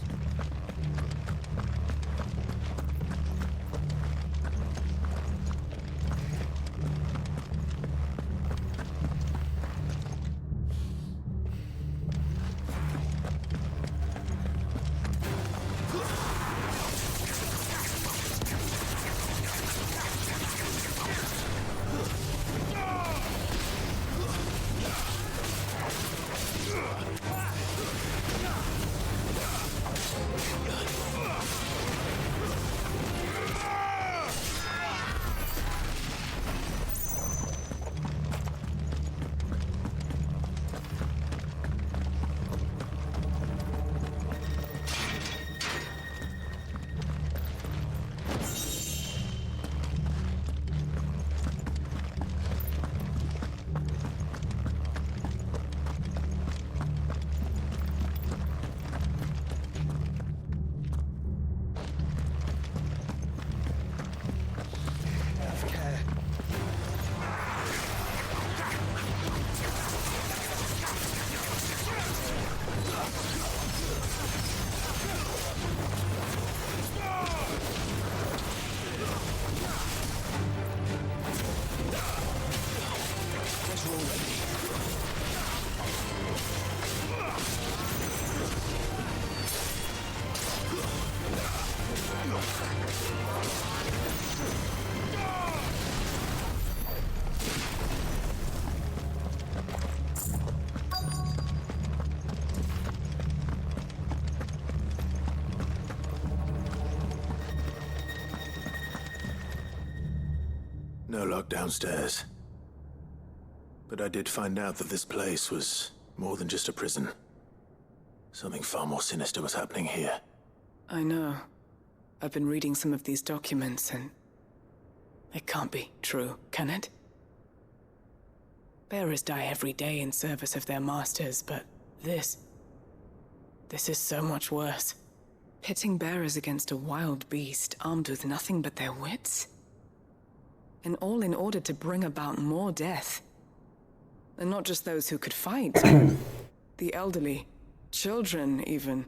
No lock downstairs. But I did find out that this place was more than just a prison. Something far more sinister was happening here. I know. I've been reading some of these documents and... it can't be true, can it? Bearers die every day in service of their masters, but this is so much worse. Pitting bearers against a wild beast armed with nothing but their wits? And all in order to bring about more death. And not just those who could fight. The elderly, children even.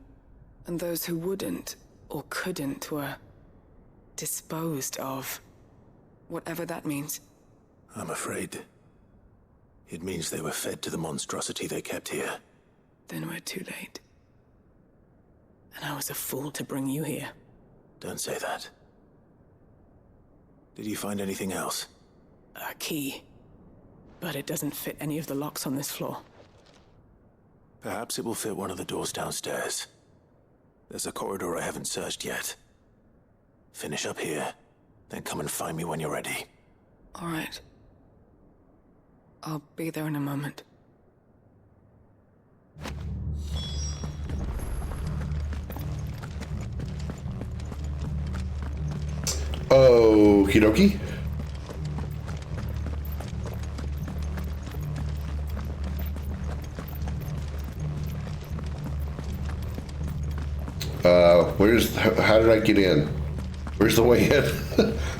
And those who wouldn't or couldn't were disposed of. Whatever that means. I'm afraid it means they were fed to the monstrosity they kept here. Then we're too late. And I was a fool to bring you here. Don't say that. Did you find anything else? A key. But it doesn't fit any of the locks on this floor. Perhaps it will fit one of the doors downstairs. There's a corridor I haven't searched yet. Finish up here, then come and find me when you're ready. All right. I'll be there in a moment. Okie dokie. How did I get in? Where's the way in?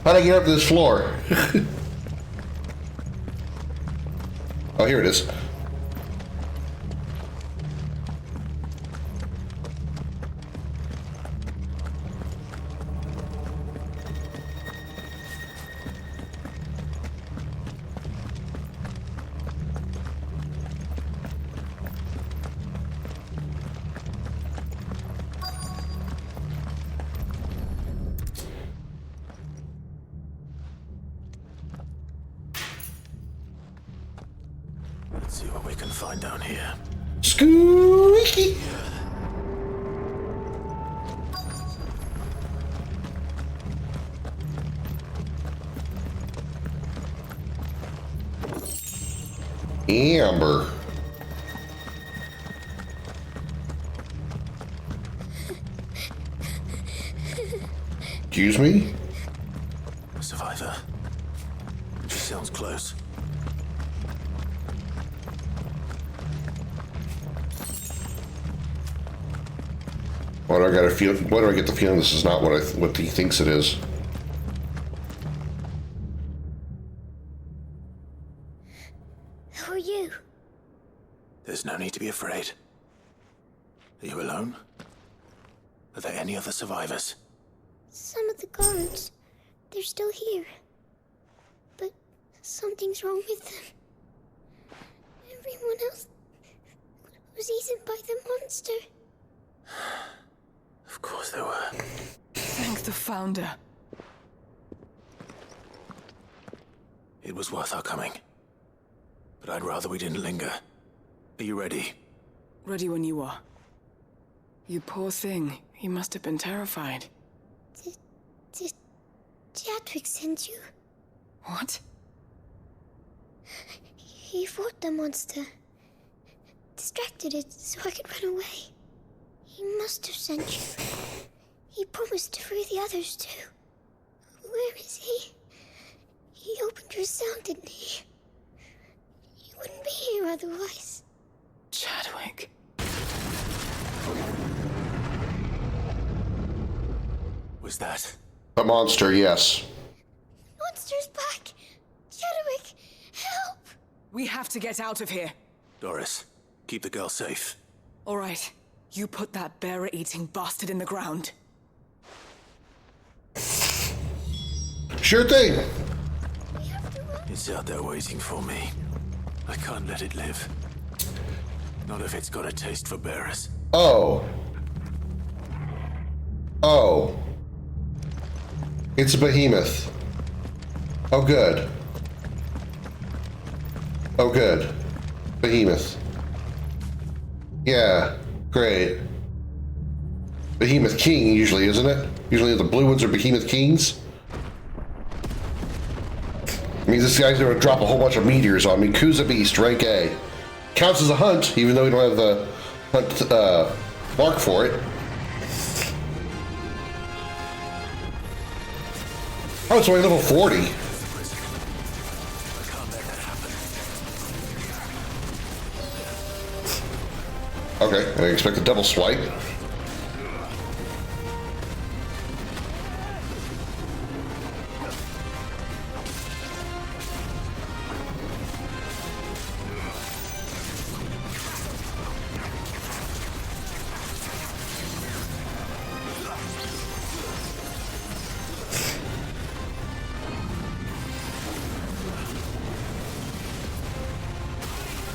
How did I get up to this floor? Oh, here it is. we can find down here. Squeaky. Amber. Excuse me? A survivor. She sounds close. Why do I got a feel? Why do I get the feeling this is not what he thinks it is? Who are you? There's no need to be afraid. Are you alone? Are there any other survivors? Some of the guards. They're still here. But something's wrong with them. Everyone else was eaten by the monster. Of course there were. Thank the Founder. It was worth our coming. But I'd rather we didn't linger. Are you ready? Ready when you are. You poor thing. You must have been terrified. Did Chadwick send you? What? He fought the monster. Distracted it so I could run away. He must have sent you. He promised to free the others too. Where is he? He opened your cell, didn't he? You wouldn't be here otherwise. Chadwick. Was that? A monster, yes. Monster's back! Chadwick, help! We have to get out of here. Doris, keep the girl safe. All right. You put that bearer-eating bastard in the ground. Sure thing. It's out there waiting for me. I can't let it live. Not if it's got a taste for bearers. Oh. Oh. It's a behemoth. Oh, good. Oh, good. Behemoth. Yeah, great. Behemoth King, usually, isn't it? Usually the blue ones are Behemoth Kings. I mean, this guy's gonna drop a whole bunch of meteors on me. Kuza Beast, rank A. Counts as a hunt, even though we don't have the hunt mark for it. Oh, it's only level 40. Okay, I expect a double swipe.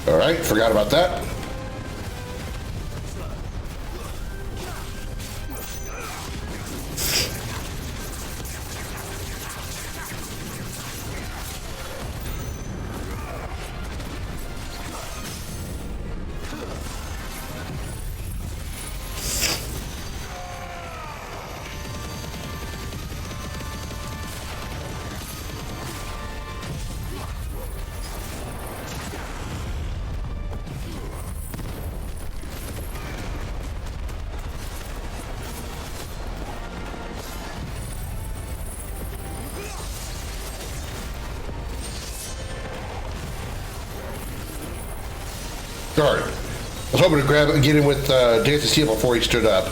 All right, forgot about that. Darn. I was hoping to grab it and get in with Dance of Steel before he stood up.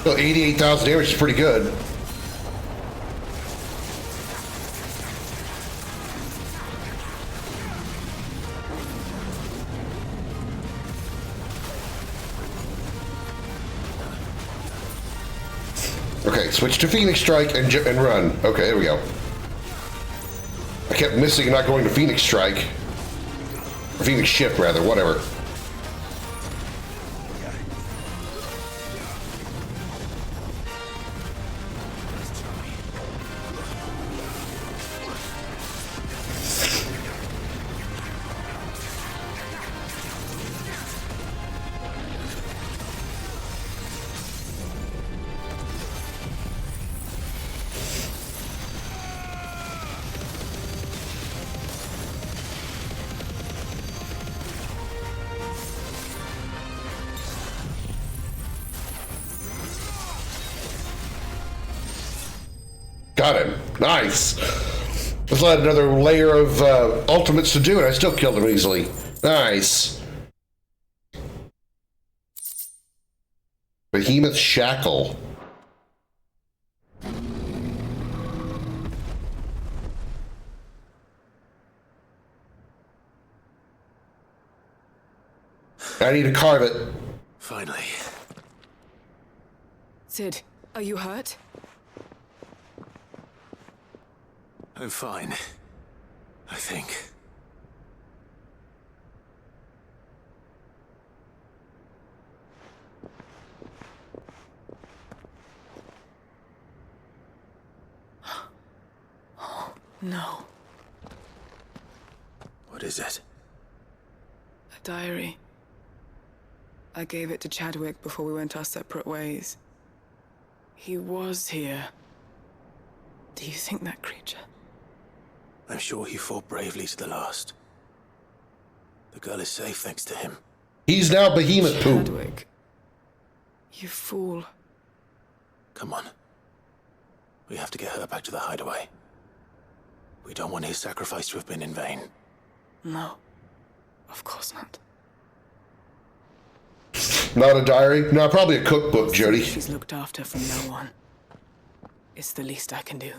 Well, 88,000 damage is pretty good. Okay, switch to Phoenix Strike and run. Okay, there we go. I kept missing and not going to Phoenix Strike. Or Phoenix Shift, rather, whatever. Got him. Nice. Let's let another layer of ultimates to do it. I still killed him easily. Nice. Behemoth Shackle. I need to carve it. Finally. Sid, are you hurt? I'm fine. I think. No. What is it? A diary. I gave it to Chadwick before we went our separate ways. He was here. Do you think that creature? I'm sure he fought bravely to the last. The girl is safe thanks to him. He's now Behemoth Poop. Chadwick. You fool. Come on. We have to get her back to the hideaway. We don't want his sacrifice to have been in vain. No. Of course not. Not a diary? No, probably a cookbook, Jody. She's looked after from no one. It's the least I can do.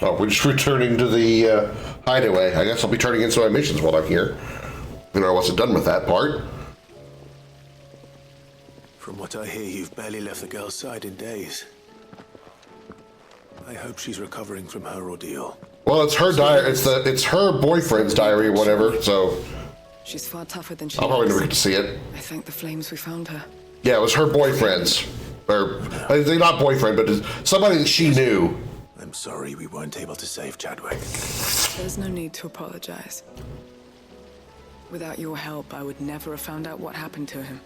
Oh, we're just returning to the hideaway. I guess I'll be turning in some of my missions while I'm here. You know, I wasn't done with that part. From what I hear, you've barely left the girl's side in days. I hope she's recovering from her ordeal. Well, it's her diary. It's her boyfriend's diary or whatever. So she's far tougher than she I'll probably is. never get to see it. I thank the flames we found her. Yeah, it was her boyfriend's, or not boyfriend, but somebody that she knew. I'm sorry we weren't able to save Chadwick. There's no need to apologize. Without your help, I would never have found out what happened to him.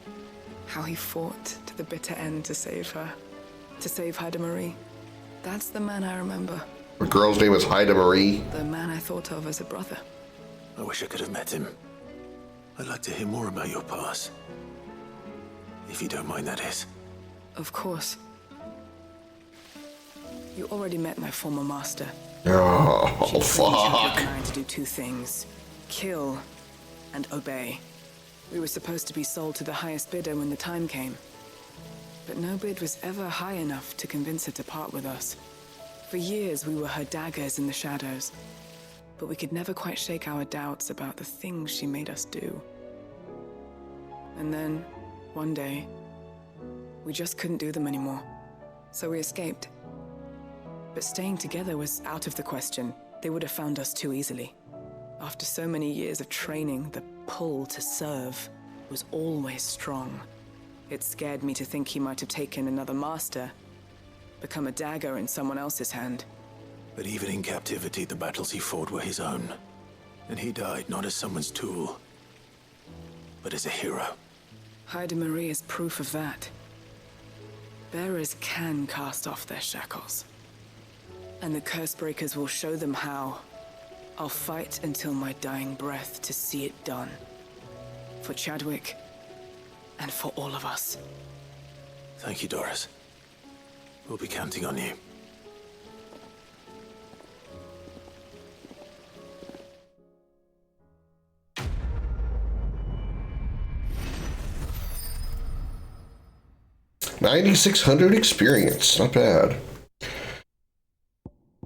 How he fought to the bitter end to save her. To save Haida Marie. That's the man I remember. The girl's name was Haida Marie. The man I thought of as a brother. I wish I could have met him. I'd like to hear more about your past. If you don't mind, that is. Of course. You already met my former master. Oh, fuck. Trying to do two things. Kill and obey. We were supposed to be sold to the highest bidder when the time came. But no bid was ever high enough to convince her to part with us. For years, we were her daggers in the shadows. But we could never quite shake our doubts about the things she made us do. And then, one day, we just couldn't do them anymore. So we escaped. But staying together was out of the question. They would have found us too easily. After so many years of training, the pull to serve was always strong. It scared me to think he might have taken another master, become a dagger in someone else's hand. But even in captivity, the battles he fought were his own. And he died not as someone's tool, but as a hero. Haida Marie is proof of that. Bearers can cast off their shackles. And the Cursebreakers will show them how. I'll fight until my dying breath to see it done. For Chadwick, and for all of us. Thank you, Doris. We'll be counting on you. $9,600 experience, not bad.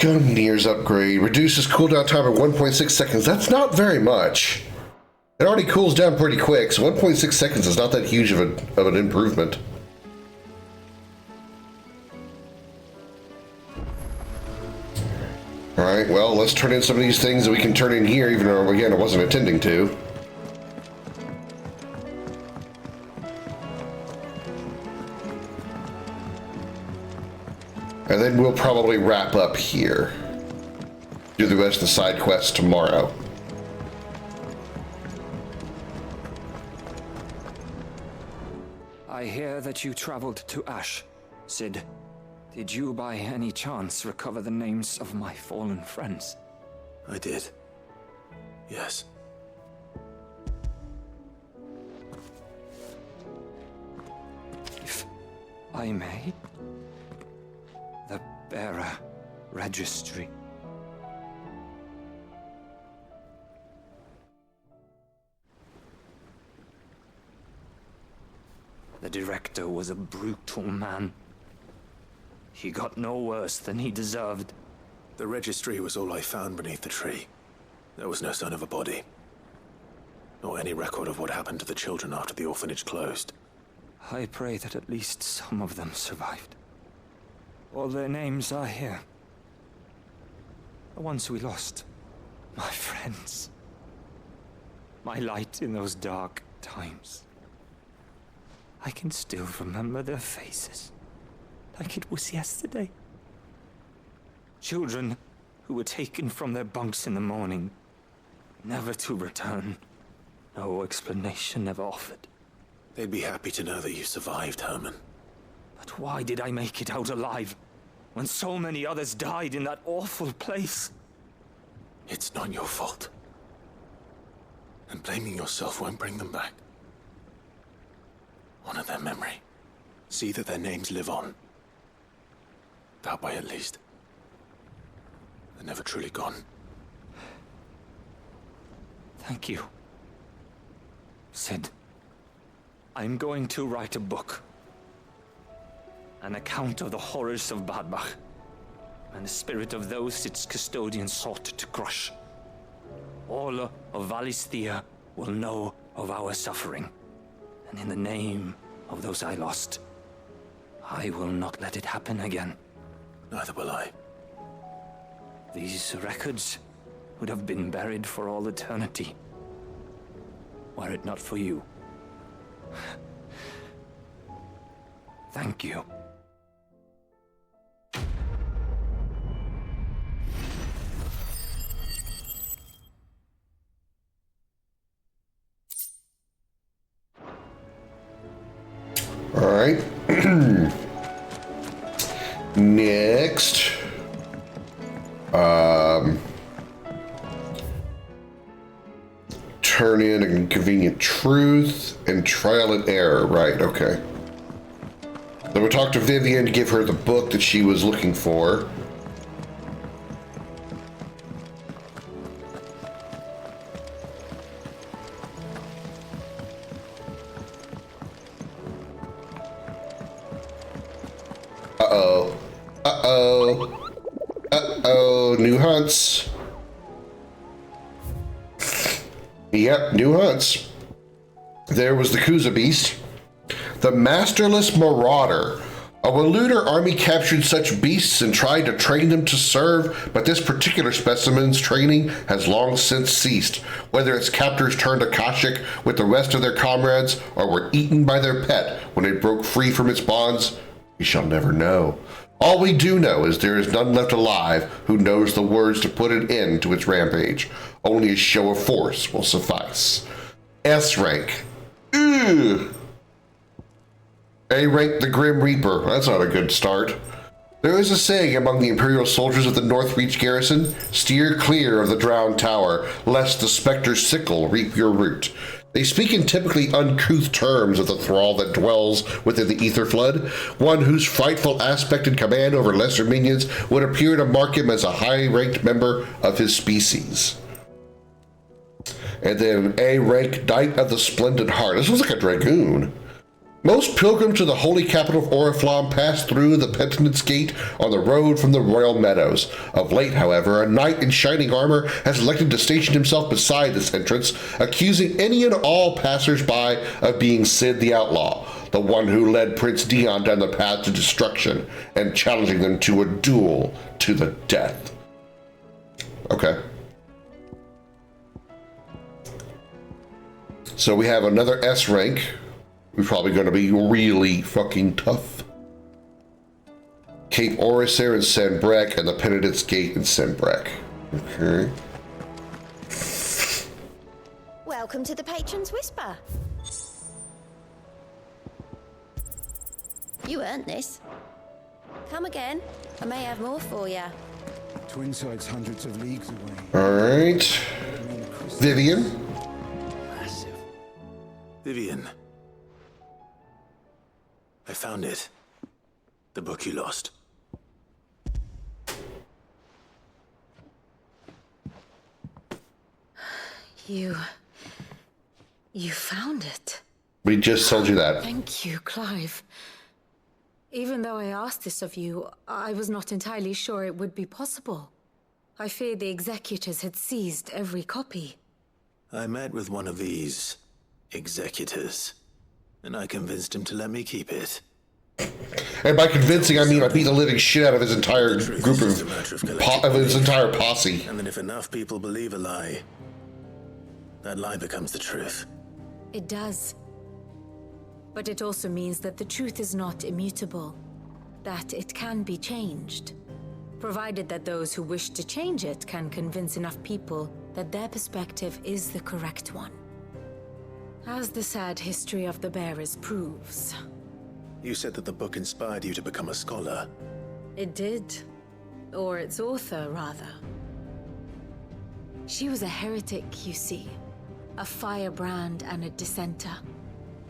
Gunneer's upgrade reduces cooldown time by 1.6 seconds. That's not very much. It already cools down pretty quick, so 1.6 seconds is not that huge of an improvement. Alright, well, let's turn in some of these things that we can turn in here, even though, again, I wasn't intending to. And then we'll probably wrap up here. Do the rest of the side quests tomorrow. I hear that you traveled to Ash, Sid. Did you by any chance recover the names of my fallen friends? I did. Yes. If I may, the bearer registry. The director was a brutal man. He got no worse than he deserved. The registry was all I found beneath the tree. There was no sign of a body. Nor any record of what happened to the children after the orphanage closed. I pray that at least some of them survived. All their names are here. The ones we lost. My friends. My light in those dark times. I can still remember their faces. Like it was yesterday. Children who were taken from their bunks in the morning, never to return. No explanation ever offered. They'd be happy to know that you survived, Herman. But why did I make it out alive, when so many others died in that awful place? It's not your fault. And blaming yourself won't bring them back. Honor their memory. See that their names live on. That way, at least. They're never truly gone. Thank you. Sid, I'm going to write a book. An account of the horrors of Badbach, and the spirit of those its custodians sought to crush. All of Valisthea will know of our suffering, and in the name of those I lost, I will not let it happen again. Neither will I. These records would have been buried for all eternity, were it not for you. Thank you. All right. Next. Turn in a convenient truth and trial and error. Right, okay. Then we'll talk to Vivian to give her the book that she was looking for. Uh-oh. Uh-oh. Uh-oh. New hunts. Yep, new hunts. There was the Kuza beast. The masterless marauder. A Waluder army captured such beasts and tried to train them to serve, but this particular specimen's training has long since ceased. Whether its captors turned Akashic with the rest of their comrades or were eaten by their pet when it broke free from its bonds, we shall never know. All we do know is there is none left alive who knows the words to put an end to its rampage. Only a show of force will suffice. S rank. Ugh. A rank, the Grim Reaper. That's not a good start. There is a saying among the Imperial soldiers of the Northreach garrison: steer clear of the drowned tower, lest the spectre's sickle reap your root. They speak in typically uncouth terms of the thrall that dwells within the ether flood, one whose frightful aspect and command over lesser minions would appear to mark him as a high-ranked member of his species. And then A rank, Knight of the Splendid Heart. This was like a dragoon. Most pilgrims to the holy capital of Oriflamme pass through the Penitence Gate on the road from the Royal Meadows. Of late, however, a knight in shining armor has elected to station himself beside this entrance, accusing any and all passers-by of being Sid the Outlaw, the one who led Prince Dion down the path to destruction, and challenging them to a duel to the death. Okay. So we have another S rank. We're probably going to be really fucking tough. Cape Orisair in Sanbrek and the Penitence Gate in Sanbrek. Okay. Welcome to the Patron's Whisper. You earned this. Come again. I may have more for you. Twinside's hundreds of leagues away. All right. Vivian. Massive. Vivian. I found it. The book you lost. You found it. We just told you that. Thank you, Clive. Even though I asked this of you, I was not entirely sure it would be possible. I feared the executors had seized every copy. I met with one of these executors, and I convinced him to let me keep it. And by convincing, I mean I beat the living shit out of his entire group of his entire posse. And then if enough people believe a lie, that lie becomes the truth. It does. But it also means that the truth is not immutable, that it can be changed, provided that those who wish to change it can convince enough people that their perspective is the correct one. As the sad history of the bearers proves. You said that the book inspired you to become a scholar. It did. Or its author, rather. She was a heretic, you see. A firebrand and a dissenter.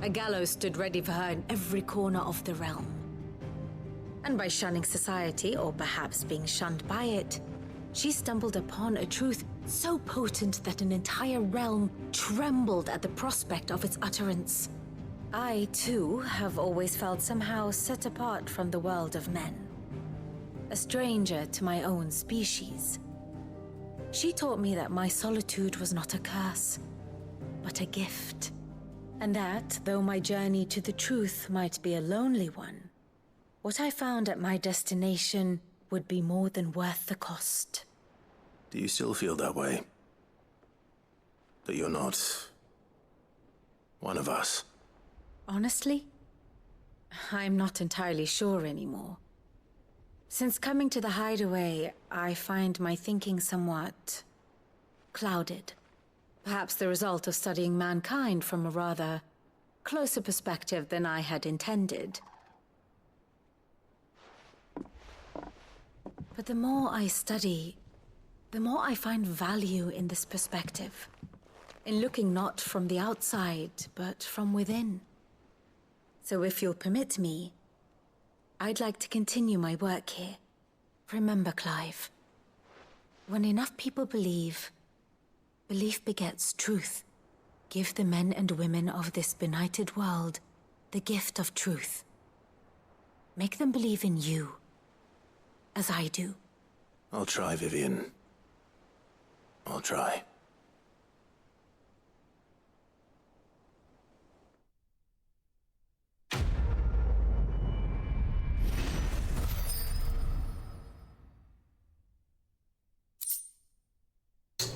A gallows stood ready for her in every corner of the realm. And by shunning society, or perhaps being shunned by it, she stumbled upon a truth so potent that an entire realm trembled at the prospect of its utterance. I, too, have always felt somehow set apart from the world of men. A stranger to my own species. She taught me that my solitude was not a curse, but a gift. And that, though my journey to the truth might be a lonely one, what I found at my destination would be more than worth the cost. Do you still feel that way? That you're not one of us? Honestly, I'm not entirely sure anymore. Since coming to the hideaway, I find my thinking somewhat clouded. Perhaps the result of studying mankind from a rather closer perspective than I had intended. But the more I study, the more I find value in this perspective. In looking not from the outside, but from within. So if you'll permit me, I'd like to continue my work here. Remember, Clive, when enough people believe, belief begets truth. Give the men and women of this benighted world the gift of truth. Make them believe in you, as I do. I'll try, Vivian. I'll try.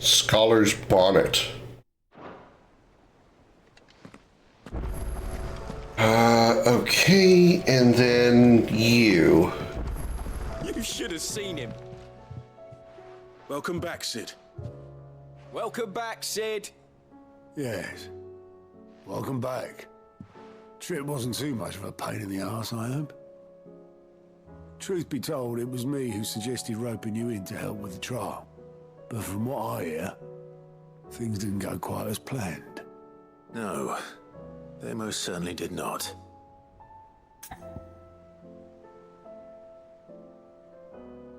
Scholar's bonnet. Okay, and then you. You should have seen him. Welcome back, Sid. Welcome back, Sid. Yes. Welcome back. Trip wasn't too much of a pain in the arse, I hope. Truth be told, it was me who suggested roping you in to help with the trial. But from what I hear, things didn't go quite as planned. No, they most certainly did not.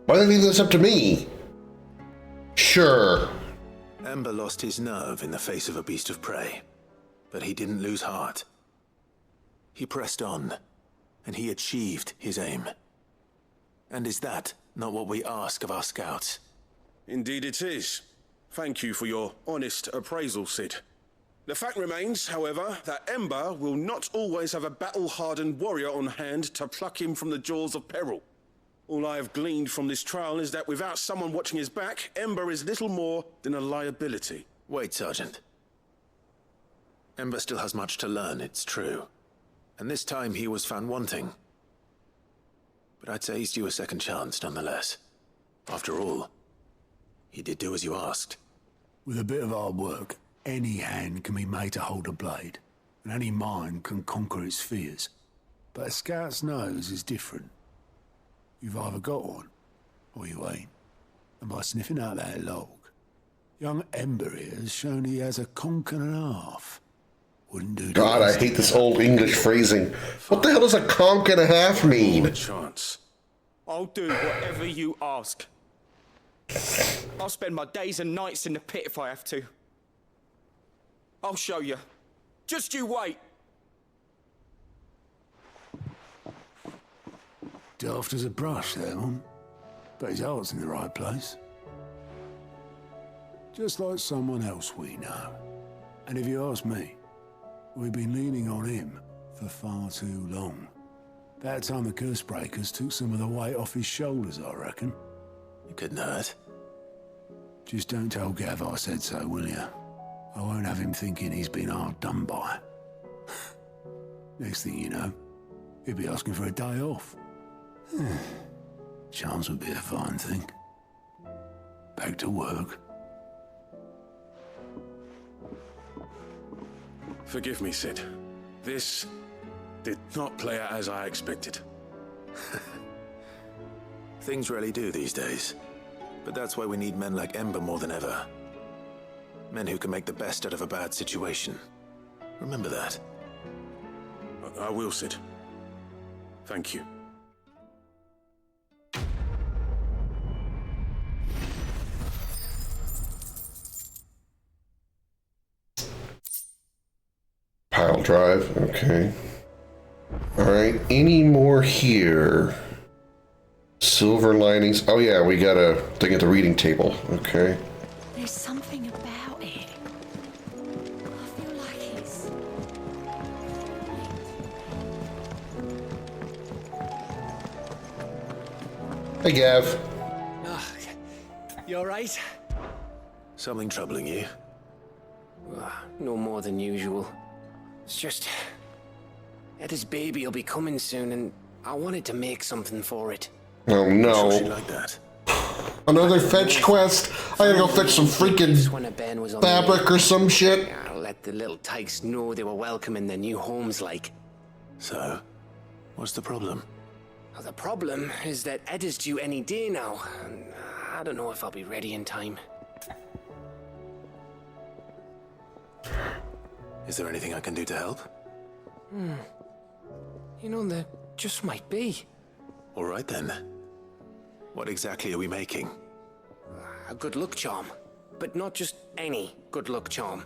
Why do they leave this up to me? Sure. Ember lost his nerve in the face of a beast of prey, but he didn't lose heart. He pressed on, and he achieved his aim. And is that not what we ask of our scouts? Indeed it is. Thank you for your honest appraisal, Sid. The fact remains, however, that Ember will not always have a battle-hardened warrior on hand to pluck him from the jaws of peril. All I have gleaned from this trial is that without someone watching his back, Ember is little more than a liability. Wait, Sergeant. Ember still has much to learn, it's true. And this time he was found wanting. But I'd say he's due a second chance, nonetheless. After all, he did do as you asked. With a bit of hard work, any hand can be made to hold a blade, and any mind can conquer its fears. But a scout's nose is different. You've either got one, or you ain't. And by sniffing out that log, young Ember here has shown he has a conch and a half. Wouldn't do. God, I hate this old English phrasing. What the hell does a conch and a half mean? A chance. I'll do whatever you ask. I'll spend my days and nights in the pit if I have to. I'll show you. Just you wait. Daft as a brush, that one. But his heart's in the right place. Just like someone else we know. And if you ask me, we've been leaning on him for far too long. That time the curse breakers took some of the weight off his shoulders, I reckon. It couldn't hurt. Just don't tell Gav I said so, will you? I won't have him thinking he's been hard done by. Next thing you know, he'll be asking for a day off. Chance would be a fine thing. Back to work. Forgive me, Sid. This did not play out as I expected. Things really do these days. But that's why we need men like Ember more than ever. Men who can make the best out of a bad situation. Remember that. I will, Sid. Thank you. Pile drive, okay. Alright, any more here? Silver linings. Oh yeah, we got a thing at the reading table. Okay. There's something about it. I feel like it's... Hey, Gav. You alright? Something troubling you? No more than usual. It's just... Etta's baby will be coming soon, and I wanted to make something for it. Oh no. Sure she like that. Another fetch quest? I gotta go fetch some freaking fabric or some shit? I'll let the little tykes know they were welcome in their new homes, like. So, what's the problem? Well, the problem is that Etta's due any day now, and I don't know if I'll be ready in time. Is there anything I can do to help? You know, there just might be. All right then. What exactly are we making? A good luck charm. But not just any good luck charm.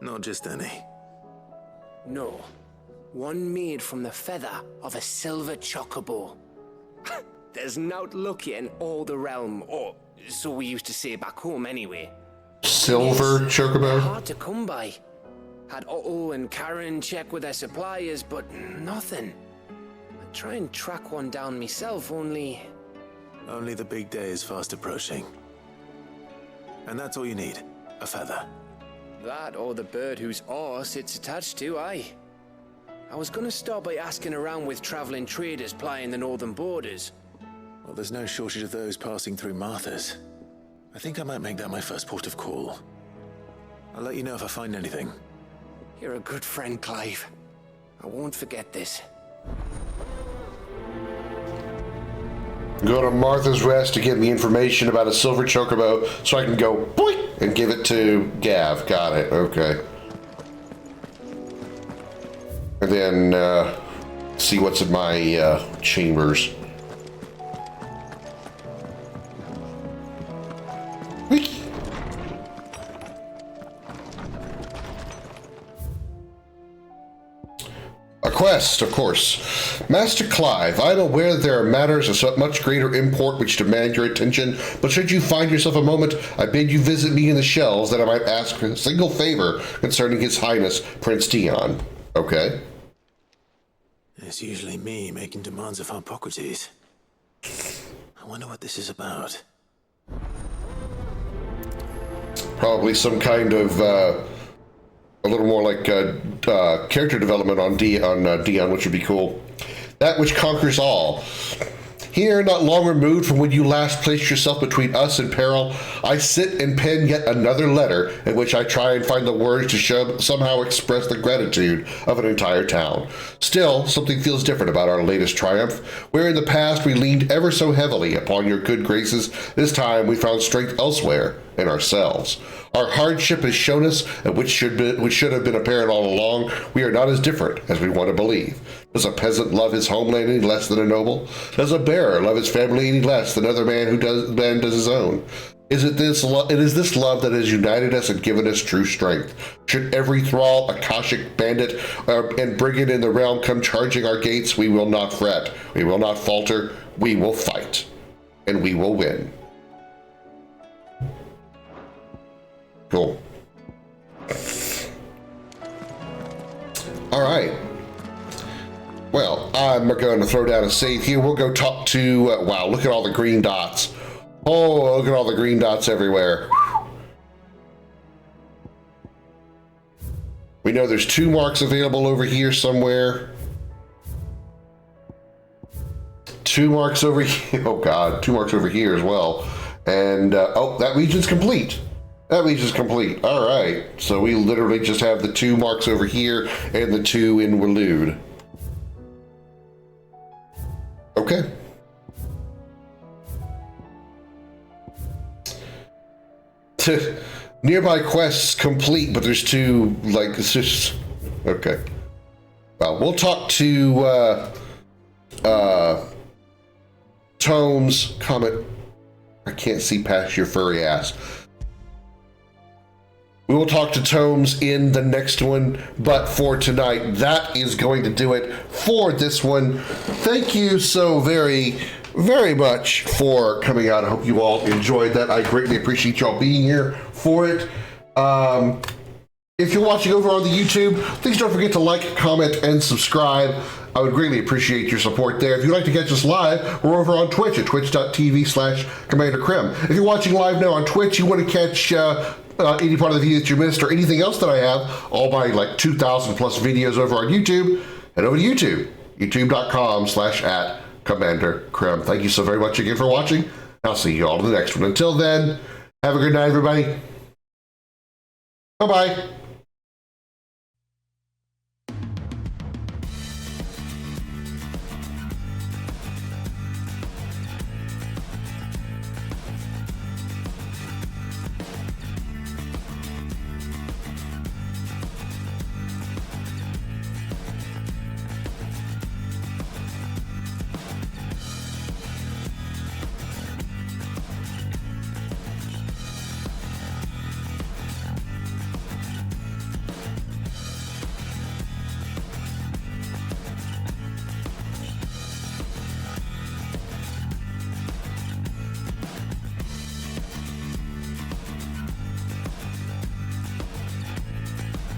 Not just any. No. One made from the feather of a silver chocobo. There's naught luckier in all the realm, or so we used to say back home anyway. Silver chocobo? Hard to come by. Had Otto and Karen check with their suppliers, but nothing. I'd try and track one down myself, only... Only the big day is fast approaching. And that's all you need, a feather. That or the bird whose arse it's attached to, aye. I was gonna start by asking around with traveling traders plying the northern borders. Well, there's no shortage of those passing through Martha's. I think I might make that my first port of call. I'll let you know if I find anything. You're a good friend, Clive. I won't forget this. Go to Martha's Rest to get me information about a silver chocobo so I can go boink and give it to Gav. Got it. Okay. And then see what's in my chambers. A quest, of course. Master Clive, I am aware that there are matters of much greater import which demand your attention, but should you find yourself a moment, I bid you visit me in the shelves that I might ask a single favor concerning His Highness Prince Dion. Okay. It's usually me making demands of Hippocrates. I wonder what this is about. Probably some kind of, a little more like character development on Dion, which would be cool. That which conquers all. Here, not long removed from when you last placed yourself between us and peril, I sit and pen yet another letter in which I try and find the words to somehow express the gratitude of an entire town. Still, something feels different about our latest triumph. Where in the past we leaned ever so heavily upon your good graces, this time we found strength elsewhere in ourselves. Our hardship has shown us, and which should have been apparent all along, we are not as different as we want to believe. Does a peasant love his homeland any less than a noble? Does a bearer love his family any less than another man does his own? It is this love that has united us and given us true strength. Should every thrall, Akashic bandit, and brigand in the realm come charging our gates, we will not fret, we will not falter, we will fight, and we will win. Cool. All right. Well, I'm going to throw down a save here. We'll go talk to, wow, look at all the green dots. Oh, look at all the green dots everywhere. We know there's 2 marks available over here somewhere. 2 marks over here. Oh God, 2 marks over here as well. And, oh, that region's complete. That region's complete. All right. So we literally just have the 2 marks over here and the 2 in Waloed. Okay. Nearby quests complete, but there's 2, like, it's just, okay. Well, we'll talk to, Tomes, comment, I can't see past your furry ass. We will talk to Tomes in the next one, but for tonight, that is going to do it for this one. Thank you so very much for coming out. I hope you all enjoyed that. I greatly appreciate y'all being here for it. If you're watching over on the YouTube, please don't forget to like, comment, and subscribe. I would greatly appreciate your support there. If you'd like to catch us live, we're over on Twitch at twitch.tv/Commander Krim. If you're watching live now on Twitch, you want to catch any part of the video that you missed or anything else that I have, all my like 2,000 plus videos over on YouTube, head over to YouTube, youtube.com/@Commander Krim. Thank you so very much again for watching. I'll see you all in the next one. Until then, have a good night, everybody. Bye-bye.